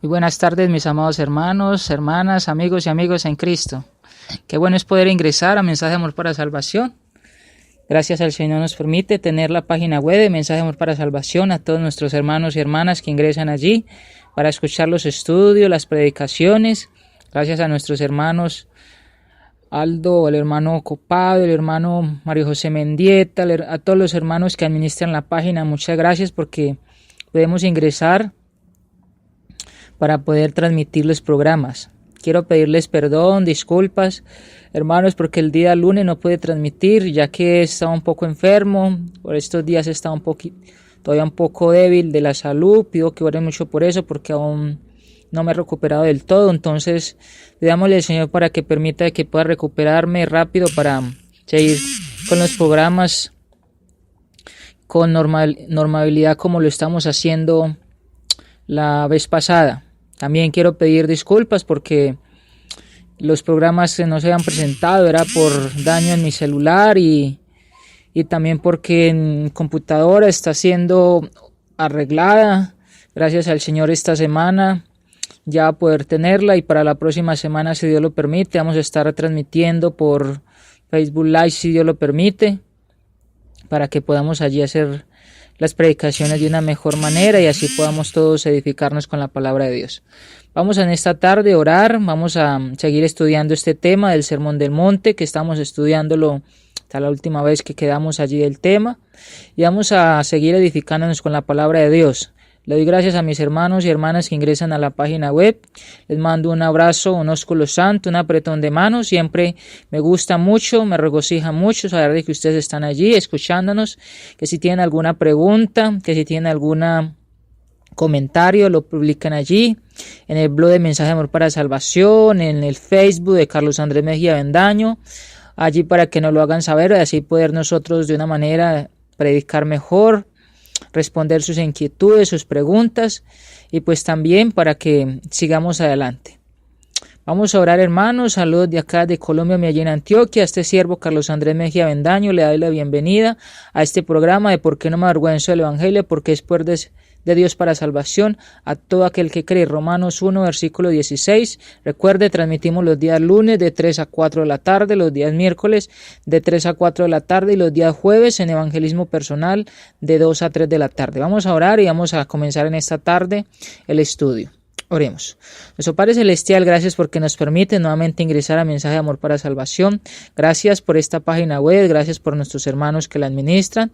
Muy buenas tardes, mis amados hermanos, hermanas, amigos y amigos en Cristo. Qué bueno es poder ingresar a Mensaje de Amor para Salvación. Gracias al Señor nos permite tener la página web de Mensaje de Amor para Salvación, a todos nuestros hermanos y hermanas que ingresan allí para escuchar los estudios, las predicaciones. Gracias a nuestros hermanos Aldo, el hermano Copado, el hermano Mario José Mendieta, a todos los hermanos que administran la página. Muchas gracias porque podemos ingresar para poder transmitir los programas. Quiero pedirles perdón, disculpas, hermanos, porque el día lunes no pude transmitir, ya que estaba un poco enfermo. Por estos días he estado todavía un poco débil de la salud. Pido que oren mucho por eso, porque aún no me he recuperado del todo. Entonces, pidámosle al Señor para que permita que pueda recuperarme rápido para seguir con los programas con normalidad como lo estamos haciendo la vez pasada. También quiero pedir disculpas porque los programas que no se habían presentado era por daño en mi celular y también porque mi computadora está siendo arreglada. Gracias al Señor esta semana ya va a poder tenerla, y para la próxima semana, si Dios lo permite, vamos a estar transmitiendo por Facebook Live, si Dios lo permite, para que podamos allí hacer las predicaciones de una mejor manera y así podamos todos edificarnos con la palabra de Dios. Vamos en esta tarde a orar, vamos a seguir estudiando este tema del Sermón del Monte, que estamos estudiándolo hasta la última vez que quedamos allí del tema, y vamos a seguir edificándonos con la palabra de Dios. Le doy gracias a mis hermanos y hermanas que ingresan a la página web. Les mando un abrazo, un ósculo santo, un apretón de manos. Siempre me gusta mucho, me regocija mucho saber de que ustedes están allí escuchándonos. Que si tienen alguna pregunta, que si tienen algún comentario, lo publican allí. En el blog de Mensaje de Amor para Salvación, en el Facebook de Carlos Andrés Mejía Avendaño. Allí para que nos lo hagan saber y así poder nosotros de una manera predicar mejor, responder sus inquietudes, sus preguntas, y pues también para que sigamos adelante. Vamos a orar, hermanos. Saludos de acá de Colombia, Medellín, Antioquia. A este siervo Carlos Andrés Mejía Avendaño le doy la bienvenida a este programa de ¿Por qué no me avergüenzo del Evangelio? Porque es poder de Dios para salvación a todo aquel que cree. Romanos 1, versículo 16. Recuerde, transmitimos los días lunes de 3 a 4 de la tarde, los días miércoles de 3 a 4 de la tarde y los días jueves en evangelismo personal de 2 a 3 de la tarde. Vamos a orar y vamos a comenzar en esta tarde el estudio. Oremos. Nuestro Padre Celestial, gracias porque nos permite nuevamente ingresar a Mensaje de Amor para Salvación. Gracias por esta página web, gracias por nuestros hermanos que la administran.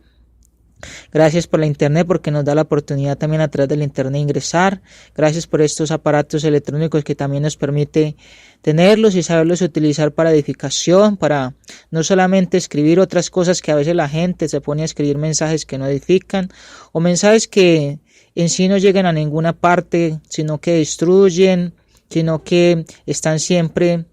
Gracias por la internet porque nos da la oportunidad también a través del internet ingresar. Gracias por estos aparatos electrónicos que también nos permite tenerlos y saberlos utilizar para edificación, para no solamente escribir otras cosas que a veces la gente se pone a escribir mensajes que no edifican o mensajes que en sí no llegan a ninguna parte, sino que destruyen, sino que están siempre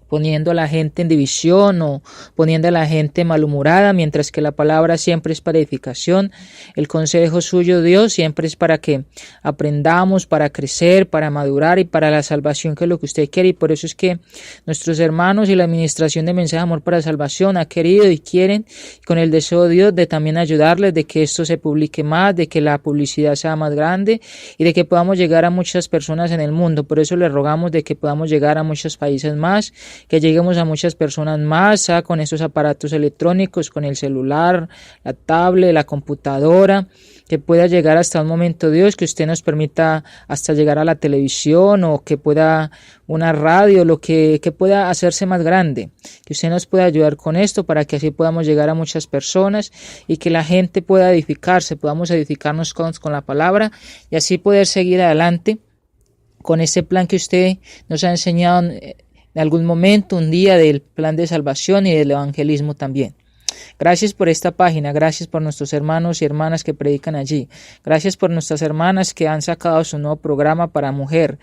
poniendo a la gente en división o poniendo a la gente malhumorada, mientras que la palabra siempre es para edificación. El consejo suyo, Dios, siempre es para que aprendamos, para crecer, para madurar y para la salvación, que es lo que usted quiere. Y por eso es que nuestros hermanos y la administración de Mensaje de Amor para Salvación ha querido y quieren, con el deseo de Dios, de también ayudarles, de que esto se publique más, de que la publicidad sea más grande y de que podamos llegar a muchas personas en el mundo. Por eso le rogamos de que podamos llegar a muchos países más, que lleguemos a muchas personas más, con estos aparatos electrónicos, con el celular, la tablet, la computadora, que pueda llegar hasta un momento, Dios, que usted nos permita hasta llegar a la televisión o que pueda una radio, lo que pueda hacerse más grande, que usted nos pueda ayudar con esto para que así podamos llegar a muchas personas y que la gente pueda edificarse, podamos edificarnos con la palabra y así poder seguir adelante con este plan que usted nos ha enseñado en algún momento, un día, del plan de salvación y del evangelismo también. Gracias por esta página, gracias por nuestros hermanos y hermanas que predican allí, gracias por nuestras hermanas que han sacado su nuevo programa para mujeres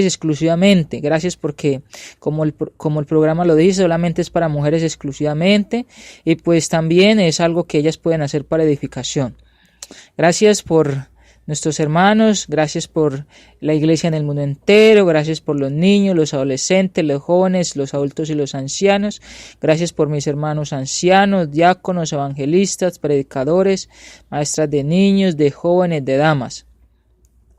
exclusivamente, gracias porque como el programa lo dice, solamente es para mujeres exclusivamente y pues también es algo que ellas pueden hacer para edificación. Gracias por nuestros hermanos, gracias por la iglesia en el mundo entero, gracias por los niños, los adolescentes, los jóvenes, los adultos y los ancianos, gracias por mis hermanos ancianos, diáconos, evangelistas, predicadores, maestras de niños, de jóvenes, de damas.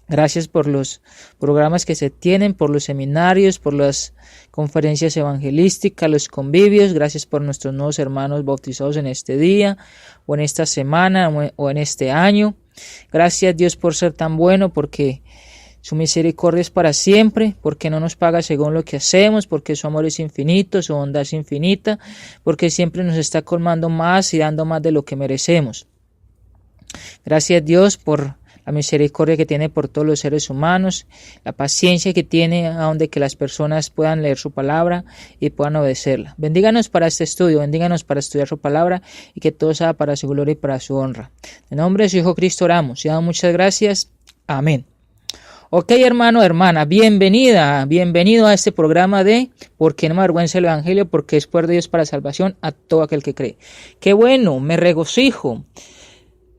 Gracias por los programas que se tienen, por los seminarios, por las conferencias evangelísticas, los convivios. Gracias por nuestros nuevos hermanos bautizados en este día, o en esta semana, o en este año. Gracias, Dios, por ser tan bueno, porque su misericordia es para siempre, porque no nos paga según lo que hacemos, porque su amor es infinito, su bondad es infinita, porque siempre nos está colmando más y dando más de lo que merecemos. Gracias, Dios, por la misericordia que tiene por todos los seres humanos, la paciencia que tiene a donde que las personas puedan leer su palabra y puedan obedecerla. Bendíganos para este estudio, bendíganos para estudiar su palabra y que todo sea para su gloria y para su honra. En nombre de su Hijo Cristo oramos y damos muchas gracias. Amén. Ok, hermano, hermana, bienvenido a este programa de ¿Por qué no me avergüenza el Evangelio? Porque es poder de Dios para salvación a todo aquel que cree. Qué bueno, me regocijo.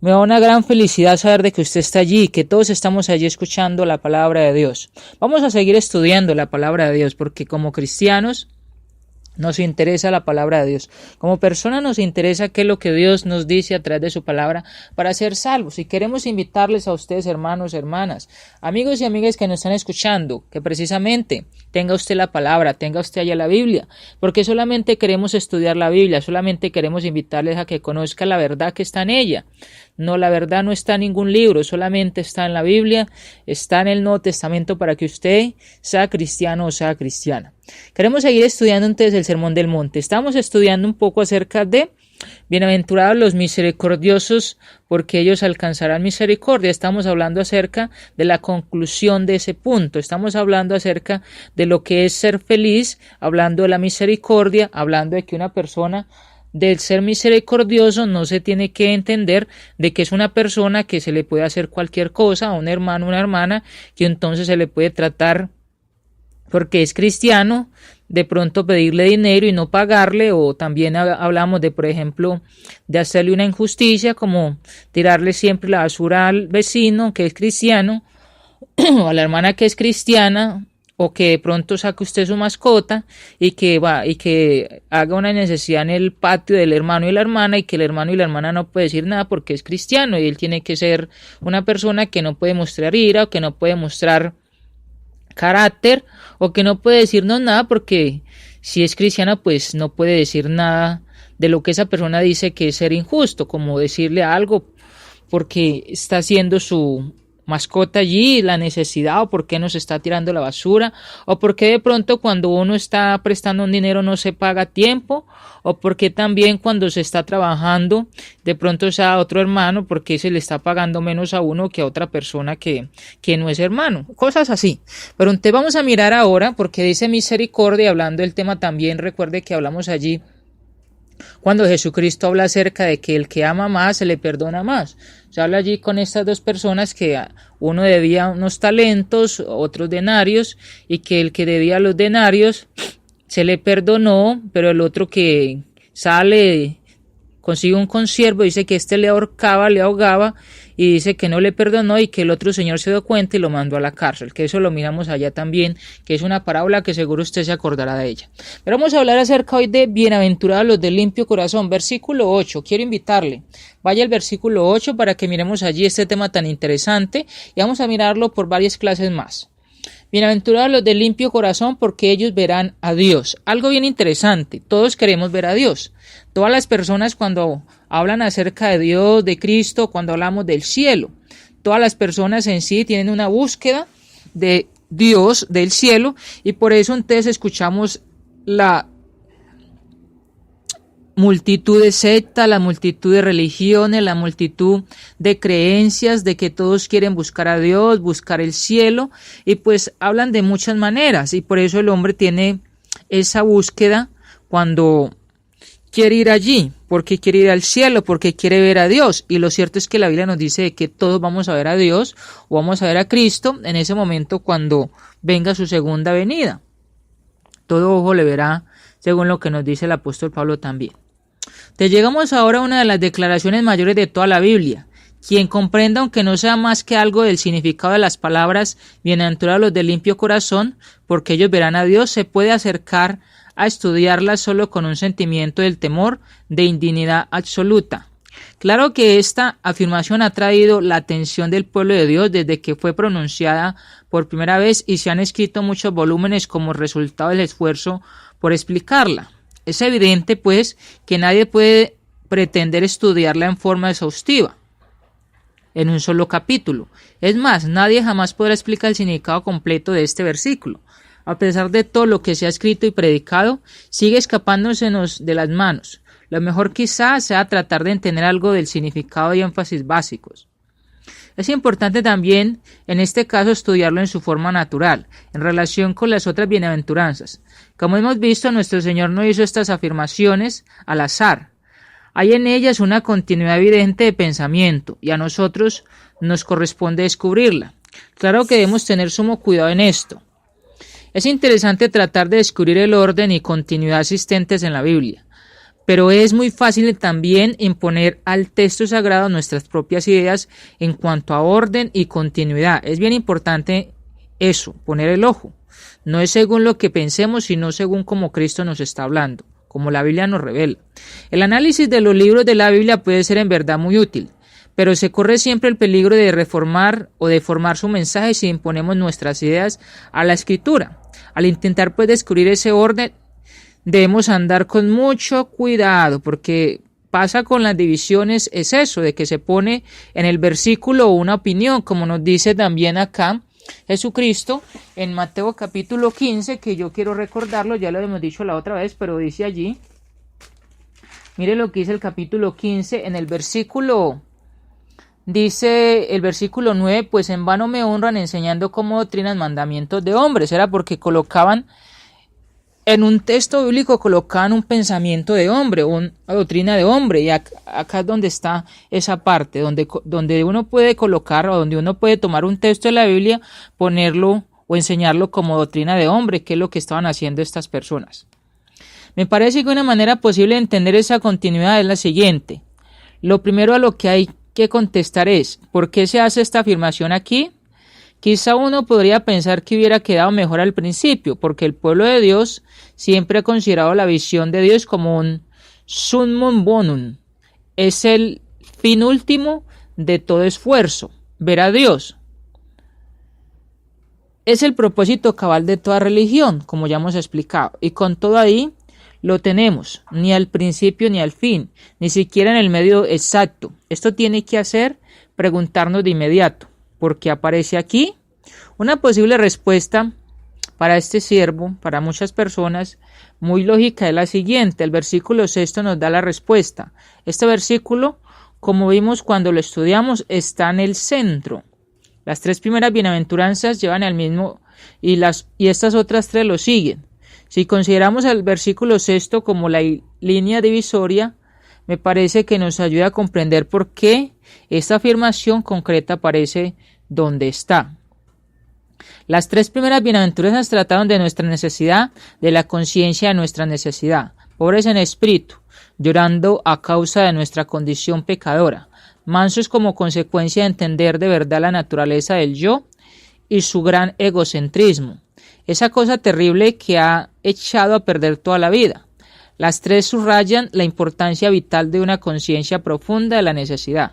Me da una gran felicidad saber de que usted está allí, que todos estamos allí escuchando la palabra de Dios. Vamos a seguir estudiando la palabra de Dios porque como cristianos nos interesa la palabra de Dios. Como persona nos interesa qué es lo que Dios nos dice a través de su palabra para ser salvos. Y queremos invitarles a ustedes, hermanos, hermanas, amigos y amigas que nos están escuchando, que precisamente tenga usted la palabra, tenga usted allá la Biblia, porque solamente queremos estudiar la Biblia, solamente queremos invitarles a que conozca la verdad que está en ella. No, la verdad no está en ningún libro, solamente está en la Biblia, está en el Nuevo Testamento para que usted sea cristiano o sea cristiana. Queremos seguir estudiando entonces el Sermón del Monte. Estamos estudiando un poco acerca de bienaventurados los misericordiosos, porque ellos alcanzarán misericordia. Estamos hablando acerca de la conclusión de ese punto. Estamos hablando acerca de lo que es ser feliz, hablando de la misericordia, hablando de que una persona del ser misericordioso no se tiene que entender de que es una persona que se le puede hacer cualquier cosa, a un hermano, una hermana, que entonces se le puede tratar porque es cristiano, de pronto pedirle dinero y no pagarle, o también hablamos de, por ejemplo, de hacerle una injusticia, como tirarle siempre la basura al vecino que es cristiano, o a la hermana que es cristiana, o que de pronto saque usted su mascota y que haga una necesidad en el patio del hermano y la hermana, y que el hermano y la hermana no puede decir nada porque es cristiano, y él tiene que ser una persona que no puede mostrar ira, o que no puede mostrar carácter, o que no puede decirnos nada porque si es cristiana pues no puede decir nada de lo que esa persona dice que es ser injusto, como decirle algo porque está haciendo su mascota allí, la necesidad, o por qué nos está tirando la basura, o por qué de pronto cuando uno está prestando un dinero no se paga a tiempo, o por qué también cuando se está trabajando de pronto sea otro hermano, porque se le está pagando menos a uno que a otra persona que no es hermano, cosas así. Pero entonces vamos a mirar ahora, porque dice misericordia, hablando del tema también, recuerde que hablamos allí cuando Jesucristo habla acerca de que el que ama más se le perdona más. Se habla allí con estas dos personas que uno debía unos talentos, otros denarios, y que el que debía los denarios se le perdonó, pero el otro que sale, consigue un consiervo, dice que este le ahorcaba, le ahogaba, y dice que no le perdonó y que el otro señor se dio cuenta y lo mandó a la cárcel, que eso lo miramos allá también, que es una parábola que seguro usted se acordará de ella. Pero vamos a hablar acerca hoy de bienaventurados los de limpio corazón, versículo 8, quiero invitarle, vaya al versículo 8 para que miremos allí este tema tan interesante y vamos a mirarlo por varias clases más. Bienaventurados los de limpio corazón porque ellos verán a Dios. Algo bien interesante, todos queremos ver a Dios. Todas las personas cuando hablan acerca de Dios, de Cristo, cuando hablamos del cielo, todas las personas en sí tienen una búsqueda de Dios, del cielo, y por eso entonces escuchamos la multitud de sectas, la multitud de religiones, la multitud de creencias de que todos quieren buscar a Dios, buscar el cielo, y pues hablan de muchas maneras, y por eso el hombre tiene esa búsqueda cuando quiere ir allí, porque quiere ir al cielo, porque quiere ver a Dios, y lo cierto es que la Biblia nos dice que todos vamos a ver a Dios o vamos a ver a Cristo en ese momento cuando venga su segunda venida. Todo ojo le verá, según lo que nos dice el apóstol Pablo también. Te llegamos ahora a una de las declaraciones mayores de toda la Biblia. Quien comprenda, aunque no sea más que algo del significado de las palabras bienaventurados los de limpio corazón, porque ellos verán a Dios, se puede acercar a estudiarlas solo con un sentimiento del temor de indignidad absoluta. Claro que esta afirmación ha traído la atención del pueblo de Dios desde que fue pronunciada por primera vez y se han escrito muchos volúmenes como resultado del esfuerzo por explicarla. Es evidente, pues, que nadie puede pretender estudiarla en forma exhaustiva, en un solo capítulo. Es más, nadie jamás podrá explicar el significado completo de este versículo. A pesar de todo lo que se ha escrito y predicado, sigue escapándosenos de las manos. Lo mejor quizás sea tratar de entender algo del significado y énfasis básicos. Es importante también, en este caso, estudiarlo en su forma natural, en relación con las otras bienaventuranzas. Como hemos visto, nuestro Señor no hizo estas afirmaciones al azar. Hay en ellas una continuidad evidente de pensamiento, y a nosotros nos corresponde descubrirla. Claro que debemos tener sumo cuidado en esto. Es interesante tratar de descubrir el orden y continuidad existentes en la Biblia. Pero es muy fácil también imponer al texto sagrado nuestras propias ideas en cuanto a orden y continuidad. Es bien importante eso, poner el ojo. No es según lo que pensemos, sino según como Cristo nos está hablando, como la Biblia nos revela. El análisis de los libros de la Biblia puede ser en verdad muy útil, pero se corre siempre el peligro de reformar o deformar su mensaje si imponemos nuestras ideas a la Escritura. Al intentar pues descubrir ese orden, debemos andar con mucho cuidado, porque pasa con las divisiones, es eso, de que se pone en el versículo una opinión, como nos dice también acá Jesucristo en Mateo capítulo 15, que yo quiero recordarlo, ya lo hemos dicho la otra vez, pero dice allí, mire lo que dice el capítulo 15, en el versículo, dice el versículo 9, pues en vano me honran enseñando como doctrinas mandamientos de hombres. Era porque colocaban en un texto bíblico, colocaban un pensamiento de hombre, una doctrina de hombre, y acá es donde está esa parte, donde uno puede colocar, o donde uno puede tomar un texto de la Biblia, ponerlo o enseñarlo como doctrina de hombre, que es lo que estaban haciendo estas personas. Me parece que una manera posible de entender esa continuidad es la siguiente. Lo primero a lo que hay que contestar es, ¿por qué se hace esta afirmación aquí? Quizá uno podría pensar que hubiera quedado mejor al principio, porque el pueblo de Dios siempre ha considerado la visión de Dios como un summum bonum. Es el fin último de todo esfuerzo, ver a Dios. Es el propósito cabal de toda religión, como ya hemos explicado, y con todo ahí lo tenemos, ni al principio ni al fin, ni siquiera en el medio exacto. Esto tiene que hacer preguntarnos de inmediato, ¿por qué aparece aquí? Una posible respuesta para este siervo, para muchas personas, muy lógica es la siguiente. El versículo 6 nos da la respuesta. Este versículo, como vimos cuando lo estudiamos, está en el centro. Las tres primeras bienaventuranzas llevan al mismo y estas otras tres lo siguen. Si consideramos el versículo 6 como la línea divisoria, me parece que nos ayuda a comprender por qué esta afirmación concreta aparece donde está. Las tres primeras bienaventuranzas trataron de nuestra necesidad, de la conciencia de nuestra necesidad, pobres en espíritu, llorando a causa de nuestra condición pecadora, mansos como consecuencia de entender de verdad la naturaleza del yo y su gran egocentrismo, esa cosa terrible que ha echado a perder toda la vida. Las tres subrayan la importancia vital de una conciencia profunda de la necesidad.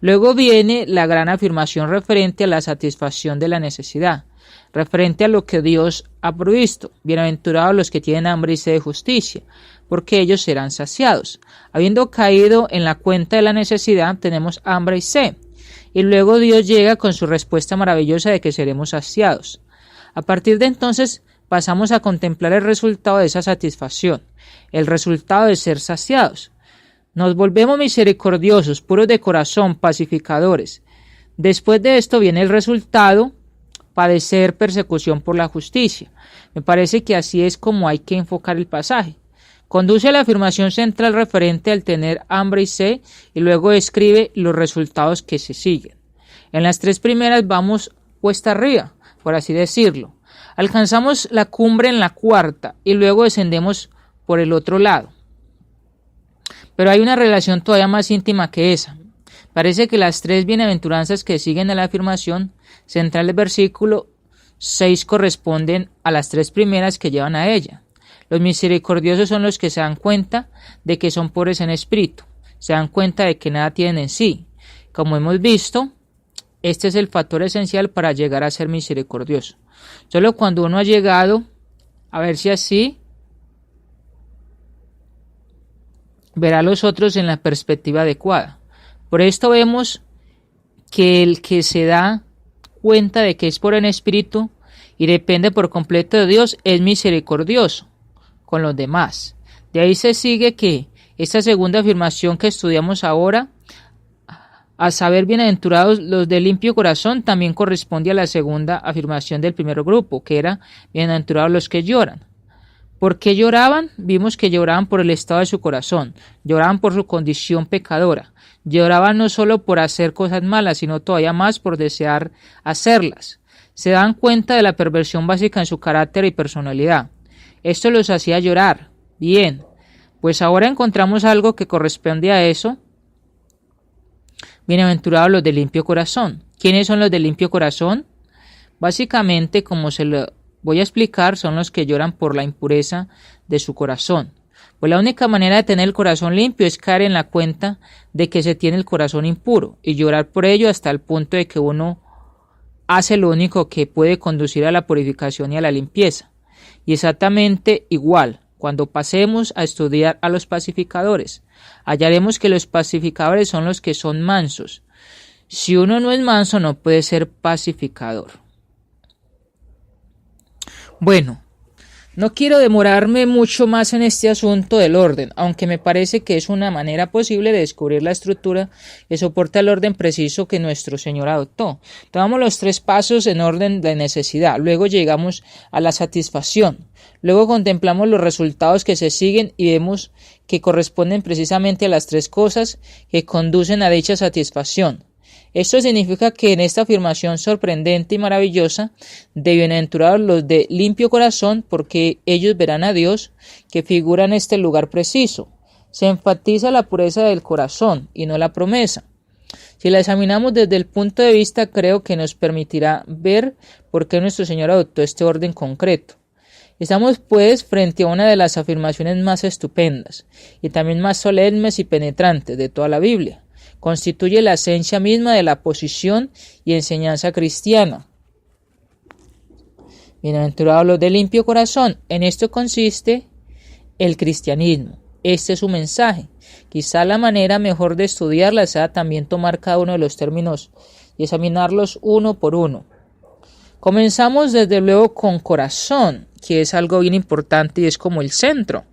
Luego viene la gran afirmación referente a la satisfacción de la necesidad, referente a lo que Dios ha provisto. Bienaventurados los que tienen hambre y sed de justicia, porque ellos serán saciados. Habiendo caído en la cuenta de la necesidad, tenemos hambre y sed. Y luego Dios llega con su respuesta maravillosa de que seremos saciados. A partir de entonces pasamos a contemplar el resultado de esa satisfacción, el resultado de ser saciados. Nos volvemos misericordiosos, puros de corazón, pacificadores. Después de esto viene el resultado, padecer persecución por la justicia. Me parece que así es como hay que enfocar el pasaje. Conduce a la afirmación central referente al tener hambre y sed y luego describe los resultados que se siguen. En las tres primeras vamos cuesta arriba, por así decirlo. Alcanzamos la cumbre en la cuarta y luego descendemos por el otro lado. Pero hay una relación todavía más íntima que esa. Parece que las tres bienaventuranzas que siguen a la afirmación central del versículo 6 corresponden a las tres primeras que llevan a ella. Los misericordiosos son los que se dan cuenta de que son pobres en espíritu. se dan cuenta de que nada tienen en sí. Como hemos visto, este es el factor esencial para llegar a ser misericordioso. Solo cuando uno ha llegado a verse así, verá a los otros en la perspectiva adecuada. Por esto vemos que el que se da cuenta de que es por el Espíritu y depende por completo de Dios es misericordioso con los demás. De ahí se sigue que esta segunda afirmación que estudiamos ahora, a saber, bienaventurados los de limpio corazón, también corresponde a la segunda afirmación del primer grupo, que era bienaventurados los que lloran. ¿Por qué lloraban? Vimos que lloraban por el estado de su corazón, lloraban por su condición pecadora, lloraban no solo por hacer cosas malas, sino todavía más por desear hacerlas. Se dan cuenta de la perversión básica en su carácter y personalidad. Esto los hacía llorar. Bien, pues ahora encontramos algo que corresponde a eso. Bienaventurados los de limpio corazón. ¿Quiénes son los de limpio corazón? Básicamente, como se lo voy a explicar, son los que lloran por la impureza de su corazón. Pues la única manera de tener el corazón limpio es caer en la cuenta de que se tiene el corazón impuro y llorar por ello hasta el punto de que uno hace lo único que puede conducir a la purificación y a la limpieza. Y exactamente igual, cuando pasemos a estudiar a los pacificadores, hallaremos que los pacificadores son los que son mansos. Si uno no es manso, no puede ser pacificador. Bueno, no quiero demorarme mucho más en este asunto del orden, aunque me parece que es una manera posible de descubrir la estructura que soporta el orden preciso que nuestro Señor adoptó. Tomamos los 3 pasos en orden de necesidad, luego llegamos a la satisfacción, luego contemplamos los resultados que se siguen y vemos que corresponden precisamente a las 3 cosas que conducen a dicha satisfacción. Esto significa que en esta afirmación sorprendente y maravillosa de bienaventurados los de limpio corazón, porque ellos verán a Dios, que figura en este lugar preciso, se enfatiza la pureza del corazón y no la promesa. Si la examinamos desde el punto de vista, creo que nos permitirá ver por qué nuestro Señor adoptó este orden concreto. Estamos pues frente a una de las afirmaciones más estupendas y también más solemnes y penetrantes de toda la Biblia. Constituye la esencia misma de la posición y enseñanza cristiana. Bienaventurados los de limpio corazón. En esto consiste el cristianismo. Este es su mensaje. Quizá la manera mejor de estudiarla sea también tomar cada uno de los términos y examinarlos uno por uno. Comenzamos desde luego con corazón, que es algo bien importante y es como el centro.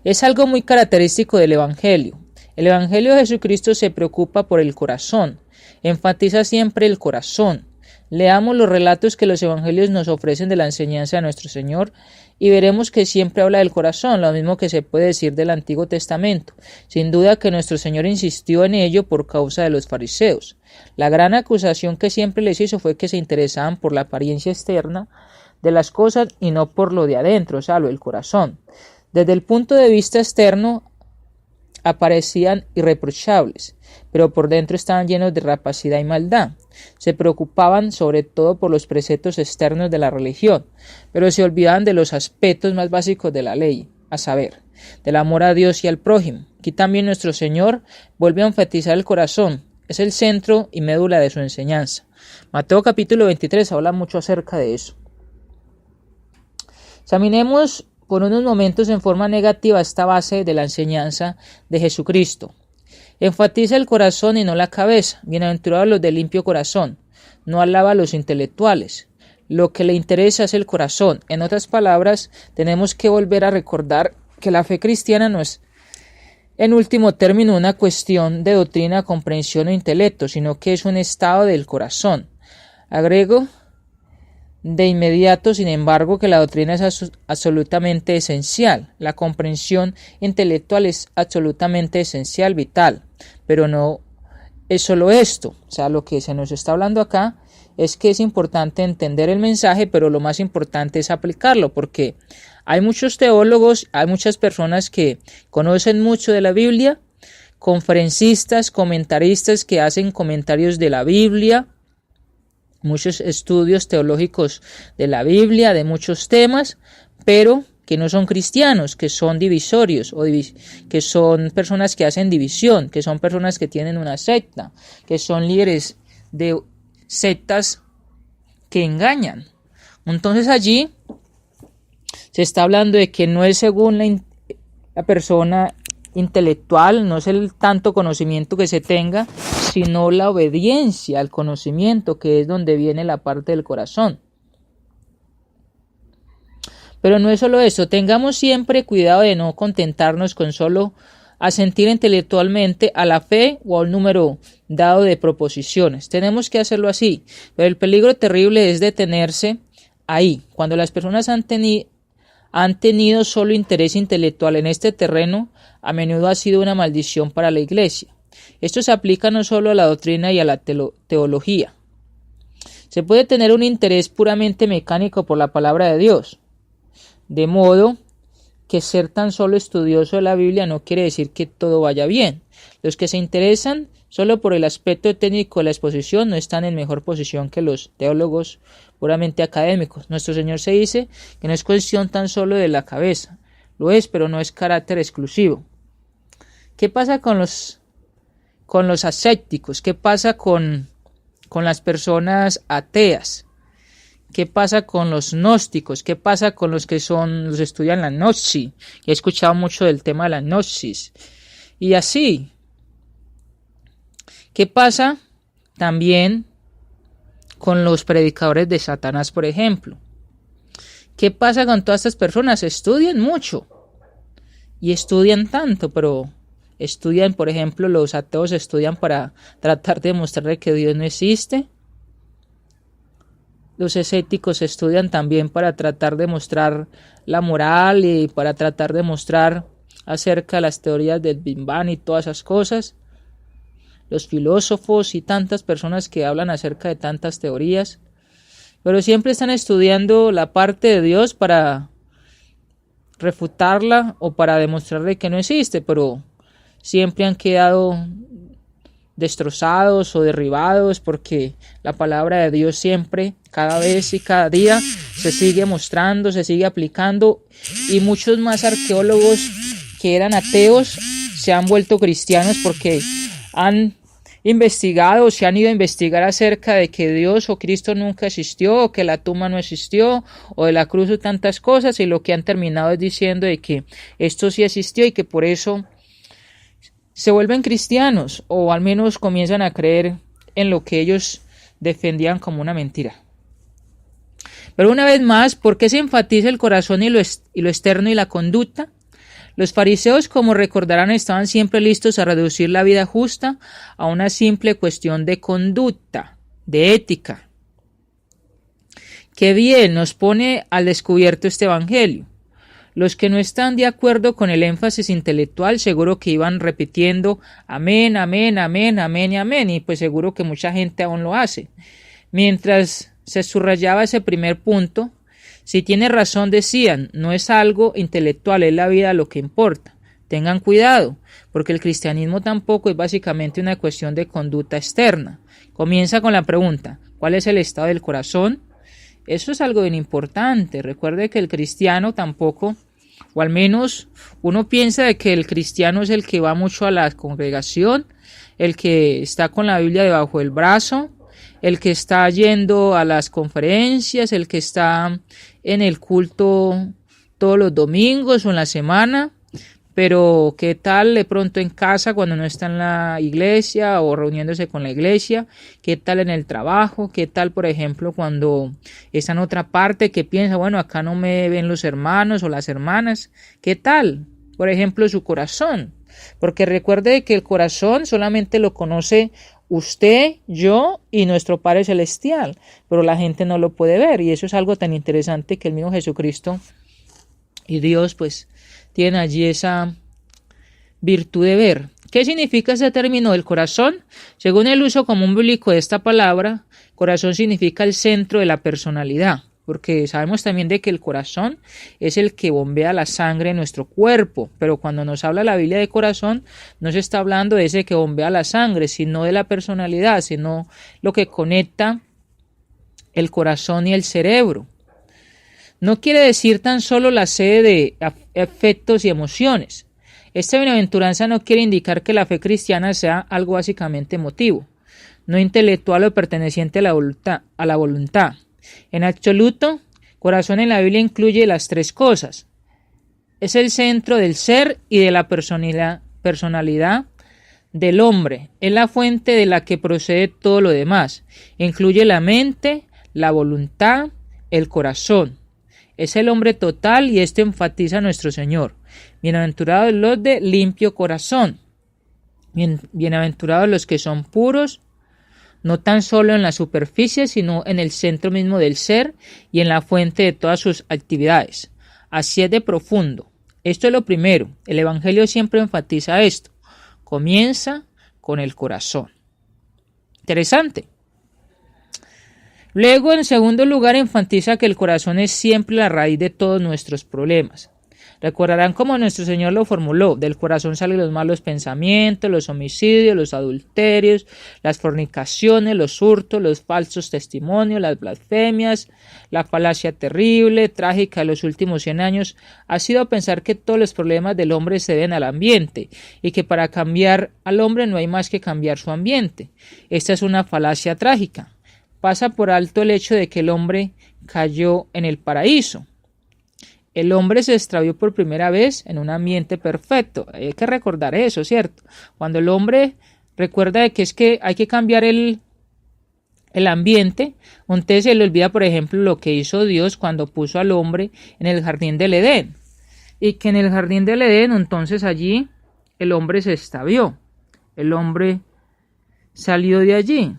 Es algo muy característico del Evangelio. El Evangelio de Jesucristo se preocupa por el corazón, enfatiza siempre el corazón. Leamos los relatos que los Evangelios nos ofrecen de la enseñanza de nuestro Señor y veremos que siempre habla del corazón, lo mismo que se puede decir del Antiguo Testamento. Sin duda que nuestro Señor insistió en ello por causa de los fariseos. La gran acusación que siempre les hizo fue que se interesaban por la apariencia externa de las cosas y no por lo de adentro, o sea, lo del corazón. Desde el punto de vista externo, aparecían irreprochables, pero por dentro estaban llenos de rapacidad y maldad. Se preocupaban sobre todo por los preceptos externos de la religión, pero se olvidaban de los aspectos más básicos de la ley, a saber, del amor a Dios y al prójimo. Aquí también nuestro Señor vuelve a enfatizar el corazón, es el centro y médula de su enseñanza. Mateo capítulo 23 habla mucho acerca de eso. Examinemos por unos momentos en forma negativa esta base de la enseñanza de Jesucristo. Enfatiza el corazón y no la cabeza. Bienaventurados los de limpio corazón. No alaba a los intelectuales. Lo que le interesa es el corazón. En otras palabras, tenemos que volver a recordar que la fe cristiana no es, en último término, una cuestión de doctrina, comprensión o intelecto, sino que es un estado del corazón. Agrego de inmediato, sin embargo, que la doctrina es absolutamente esencial. La comprensión intelectual es absolutamente esencial, vital, pero no es solo esto. O sea, lo que se nos está hablando acá es que es importante entender el mensaje, pero lo más importante es aplicarlo, porque hay muchos teólogos, hay muchas personas que conocen mucho de la Biblia, conferencistas, comentaristas que hacen comentarios de la Biblia, muchos estudios teológicos de la Biblia, de muchos temas, pero que no son cristianos, que son divisorios, que son personas que hacen división, que son personas que tienen una secta, que son líderes de sectas que engañan. Entonces allí se está hablando de que no es según la persona intelectual, no es el tanto conocimiento que se tenga, sino la obediencia al conocimiento, que es donde viene la parte del corazón. Pero no es solo eso, tengamos siempre cuidado de no contentarnos con solo asentir intelectualmente a la fe o a un número dado de proposiciones. Tenemos que hacerlo así, pero el peligro terrible es detenerse ahí. Cuando las personas han tenido solo interés intelectual en este terreno, a menudo ha sido una maldición para la Iglesia. Esto se aplica no solo a la doctrina y a la teología. Se puede tener un interés puramente mecánico por la palabra de Dios, de modo que ser tan solo estudioso de la Biblia no quiere decir que todo vaya bien. Los que se interesan solo por el aspecto técnico de la exposición no están en mejor posición que los teólogos puramente académicos. Nuestro Señor se dice que no es cuestión tan solo de la cabeza. Lo es, pero no es carácter exclusivo. ¿Qué pasa con los ascéticos? ¿Qué pasa con las personas ateas? ¿Qué pasa con los gnósticos? ¿Qué pasa con los que estudian la gnosis? He escuchado mucho del tema de la gnosis. Y así. ¿Qué pasa también con los predicadores de Satanás, por ejemplo? ¿Qué pasa con todas estas personas? Estudian mucho. Y estudian tanto, pero estudian, por ejemplo, los ateos estudian para tratar de demostrarle que Dios no existe. Los escépticos estudian también para tratar de mostrar la moral y para tratar de mostrar acerca de las teorías del Big Bang y todas esas cosas. Los filósofos y tantas personas que hablan acerca de tantas teorías, pero siempre están estudiando la parte de Dios para refutarla o para demostrarle que no existe, pero siempre han quedado destrozados o derribados porque la palabra de Dios siempre, cada vez y cada día se sigue mostrando, se sigue aplicando, y muchos más arqueólogos que eran ateos se han vuelto cristianos porque han investigado, se han ido a investigar acerca de que Dios o Cristo nunca existió, o que la tumba no existió, o de la cruz o tantas cosas, y lo que han terminado es diciendo de que esto sí existió y que por eso se vuelven cristianos, o al menos comienzan a creer en lo que ellos defendían como una mentira. Pero una vez más, ¿por qué se enfatiza el corazón y lo externo y la conducta? Los fariseos, como recordarán, estaban siempre listos a reducir la vida justa a una simple cuestión de conducta, de ética. Qué bien nos pone al descubierto este evangelio. Los que no están de acuerdo con el énfasis intelectual seguro que iban repitiendo amén, amén, amén, amén y amén, y pues seguro que mucha gente aún lo hace. Mientras se subrayaba ese primer punto, si tiene razón decían, no es algo intelectual, es la vida lo que importa. Tengan cuidado, porque el cristianismo tampoco es básicamente una cuestión de conducta externa. Comienza con la pregunta, ¿cuál es el estado del corazón? Eso es algo bien importante. Recuerde que el cristiano tampoco, o al menos uno piensa de que el cristiano es el que va mucho a la congregación, el que está con la Biblia debajo del brazo, el que está yendo a las conferencias, el que está en el culto todos los domingos o en la semana. Pero ¿qué tal de pronto en casa cuando no está en la iglesia o reuniéndose con la iglesia? ¿Qué tal en el trabajo? ¿Qué tal, por ejemplo, cuando está en otra parte que piensa, bueno, acá no me ven los hermanos o las hermanas? ¿Qué tal, por ejemplo, su corazón? Porque recuerde que el corazón solamente lo conoce usted, yo y nuestro Padre Celestial, pero la gente no lo puede ver, y eso es algo tan interesante que el mismo Jesucristo y Dios pues tienen allí esa virtud de ver. ¿Qué significa ese término del corazón? Según el uso común bíblico de esta palabra, corazón significa el centro de la personalidad, porque sabemos también de que el corazón es el que bombea la sangre en nuestro cuerpo, pero cuando nos habla la Biblia de corazón, no se está hablando de ese que bombea la sangre, sino de la personalidad, sino lo que conecta el corazón y el cerebro. No quiere decir tan solo la sede de afectos y emociones. Esta bienaventuranza no quiere indicar que la fe cristiana sea algo básicamente emotivo, no intelectual o perteneciente a la voluntad. En absoluto, corazón en la Biblia incluye las tres cosas. Es el centro del ser y de la personalidad del hombre. Es la fuente de la que procede todo lo demás. Incluye la mente, la voluntad, el corazón. Es el hombre total y esto enfatiza a nuestro Señor. Bienaventurados los de limpio corazón. Bienaventurados los que son puros, no tan solo en la superficie, sino en el centro mismo del ser y en la fuente de todas sus actividades. Así es de profundo. Esto es lo primero. El Evangelio siempre enfatiza esto. Comienza con el corazón. Interesante. Luego, en segundo lugar, enfatiza que el corazón es siempre la raíz de todos nuestros problemas. Recordarán cómo nuestro Señor lo formuló. Del corazón salen los malos pensamientos, los homicidios, los adulterios, las fornicaciones, los hurtos, los falsos testimonios, las blasfemias. La falacia terrible, trágica de los últimos 100 años ha sido pensar que todos los problemas del hombre se deben al ambiente y que para cambiar al hombre no hay más que cambiar su ambiente. Esta es una falacia trágica. Pasa por alto el hecho de que el hombre cayó en el paraíso. El hombre se extravió por primera vez en un ambiente perfecto. Hay que recordar eso, ¿cierto? Cuando el hombre recuerda de que es que hay que cambiar el ambiente, entonces se le olvida, por ejemplo, lo que hizo Dios cuando puso al hombre en el jardín del Edén. Y que en el jardín del Edén, entonces allí, el hombre se extravió. El hombre salió de allí.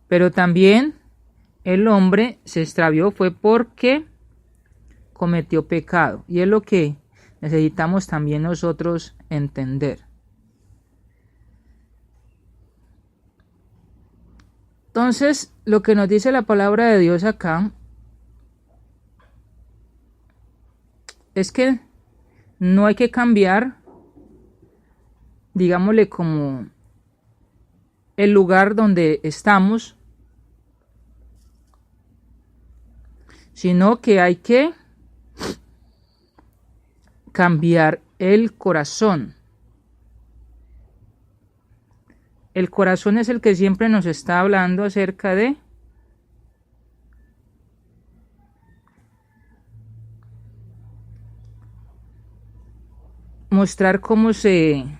Pero también el hombre se extravió fue porque cometió pecado. Y es lo que necesitamos también nosotros entender. Entonces, lo que nos dice la palabra de Dios acá es que no hay que cambiar, digámosle, como el lugar donde estamos, sino que hay que cambiar el corazón. El corazón es el que siempre nos está hablando acerca de mostrar cómo se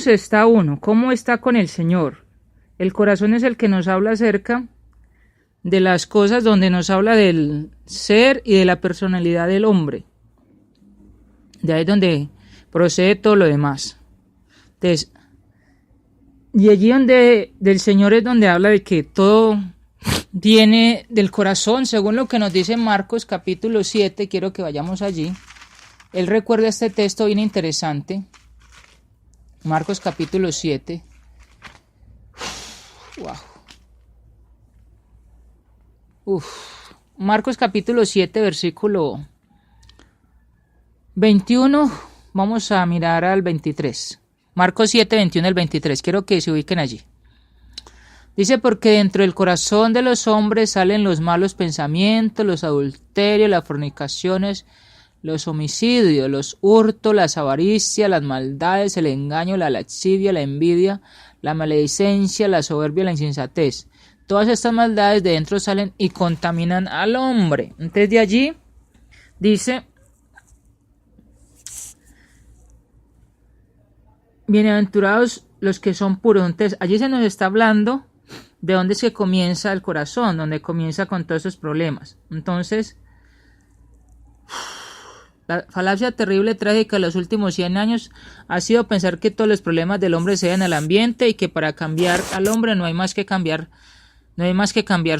está uno, cómo está con el Señor. El corazón es el que nos habla acerca de las cosas, donde nos habla del ser y de la personalidad del hombre. De ahí es donde procede todo lo demás. Entonces, y allí donde del Señor es donde habla de que todo viene del corazón, según lo que nos dice Marcos capítulo 7, quiero que vayamos allí. Él recuerda este texto bien interesante. Marcos capítulo 7. Wow. Marcos capítulo 7, versículo 21. Vamos a mirar al 23. Marcos 7, 21 al 23. Quiero que se ubiquen allí. Dice, porque dentro del corazón de los hombres salen los malos pensamientos, los adulterios, las fornicaciones, los homicidios, los hurtos, las avaricias, las maldades, el engaño, la lascivia, la envidia, la maledicencia, la soberbia, la insensatez. Todas estas maldades de dentro salen y contaminan al hombre. Entonces de allí dice, bienaventurados los que son puros. Entonces allí se nos está hablando de dónde es que comienza el corazón, donde comienza con todos esos problemas. Entonces, la falacia terrible, trágica de los últimos 100 años ha sido pensar que todos los problemas del hombre se deben al ambiente y que para cambiar al hombre no hay más que cambiar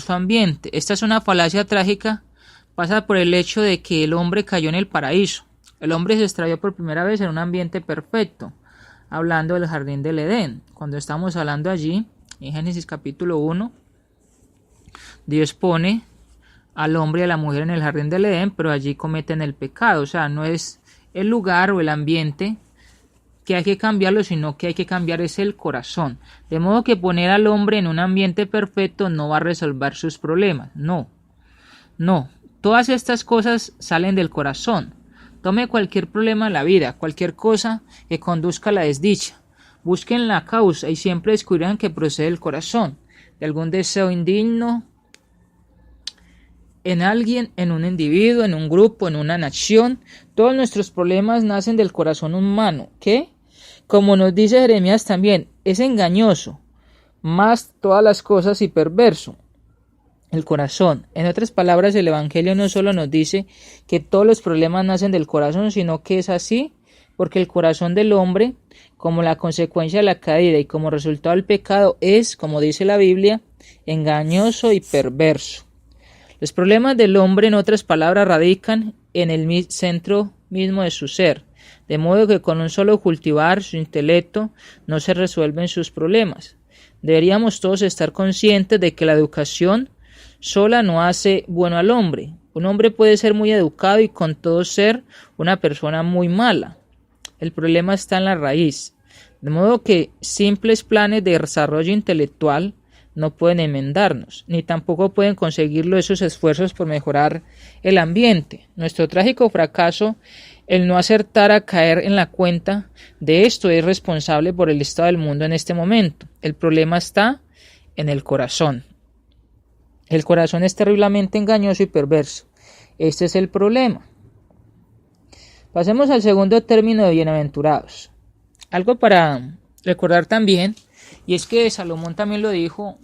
su ambiente. Esta es una falacia trágica, pasa por el hecho de que el hombre cayó en el paraíso. El hombre se extravió por primera vez en un ambiente perfecto, hablando del jardín del Edén. Cuando estamos hablando allí, en Génesis capítulo 1, Dios pone al hombre y a la mujer en el jardín del Edén, pero allí cometen el pecado. O sea, no es el lugar o el ambiente que hay que cambiarlo, sino que hay que cambiar es el corazón. De modo que poner al hombre en un ambiente perfecto no va a resolver sus problemas. No, no. Todas estas cosas salen del corazón. Tome cualquier problema en la vida, cualquier cosa que conduzca a la desdicha. Busquen la causa y siempre descubrirán que procede del corazón, de algún deseo indigno en alguien, en un individuo, en un grupo, en una nación. Todos nuestros problemas nacen del corazón humano, que, como nos dice Jeremías también, es engañoso, más todas las cosas y perverso. El corazón. En otras palabras, el Evangelio no solo nos dice que todos los problemas nacen del corazón, sino que es así porque el corazón del hombre, como la consecuencia de la caída y como resultado del pecado, es, como dice la Biblia, engañoso y perverso. Los problemas del hombre, en otras palabras, radican en el centro mismo de su ser, de modo que con un solo cultivar su intelecto no se resuelven sus problemas. Deberíamos todos estar conscientes de que la educación sola no hace bueno al hombre. Un hombre puede ser muy educado y con todo ser una persona muy mala. El problema está en la raíz. De modo que simples planes de desarrollo intelectual no pueden enmendarnos, ni tampoco pueden conseguirlo esos esfuerzos por mejorar el ambiente. Nuestro trágico fracaso, el no acertar a caer en la cuenta de esto, es responsable por el estado del mundo en este momento. El problema está en el corazón. El corazón es terriblemente engañoso y perverso. Este es el problema. Pasemos al segundo término de bienaventurados. Algo para recordar también, y es que Salomón también lo dijo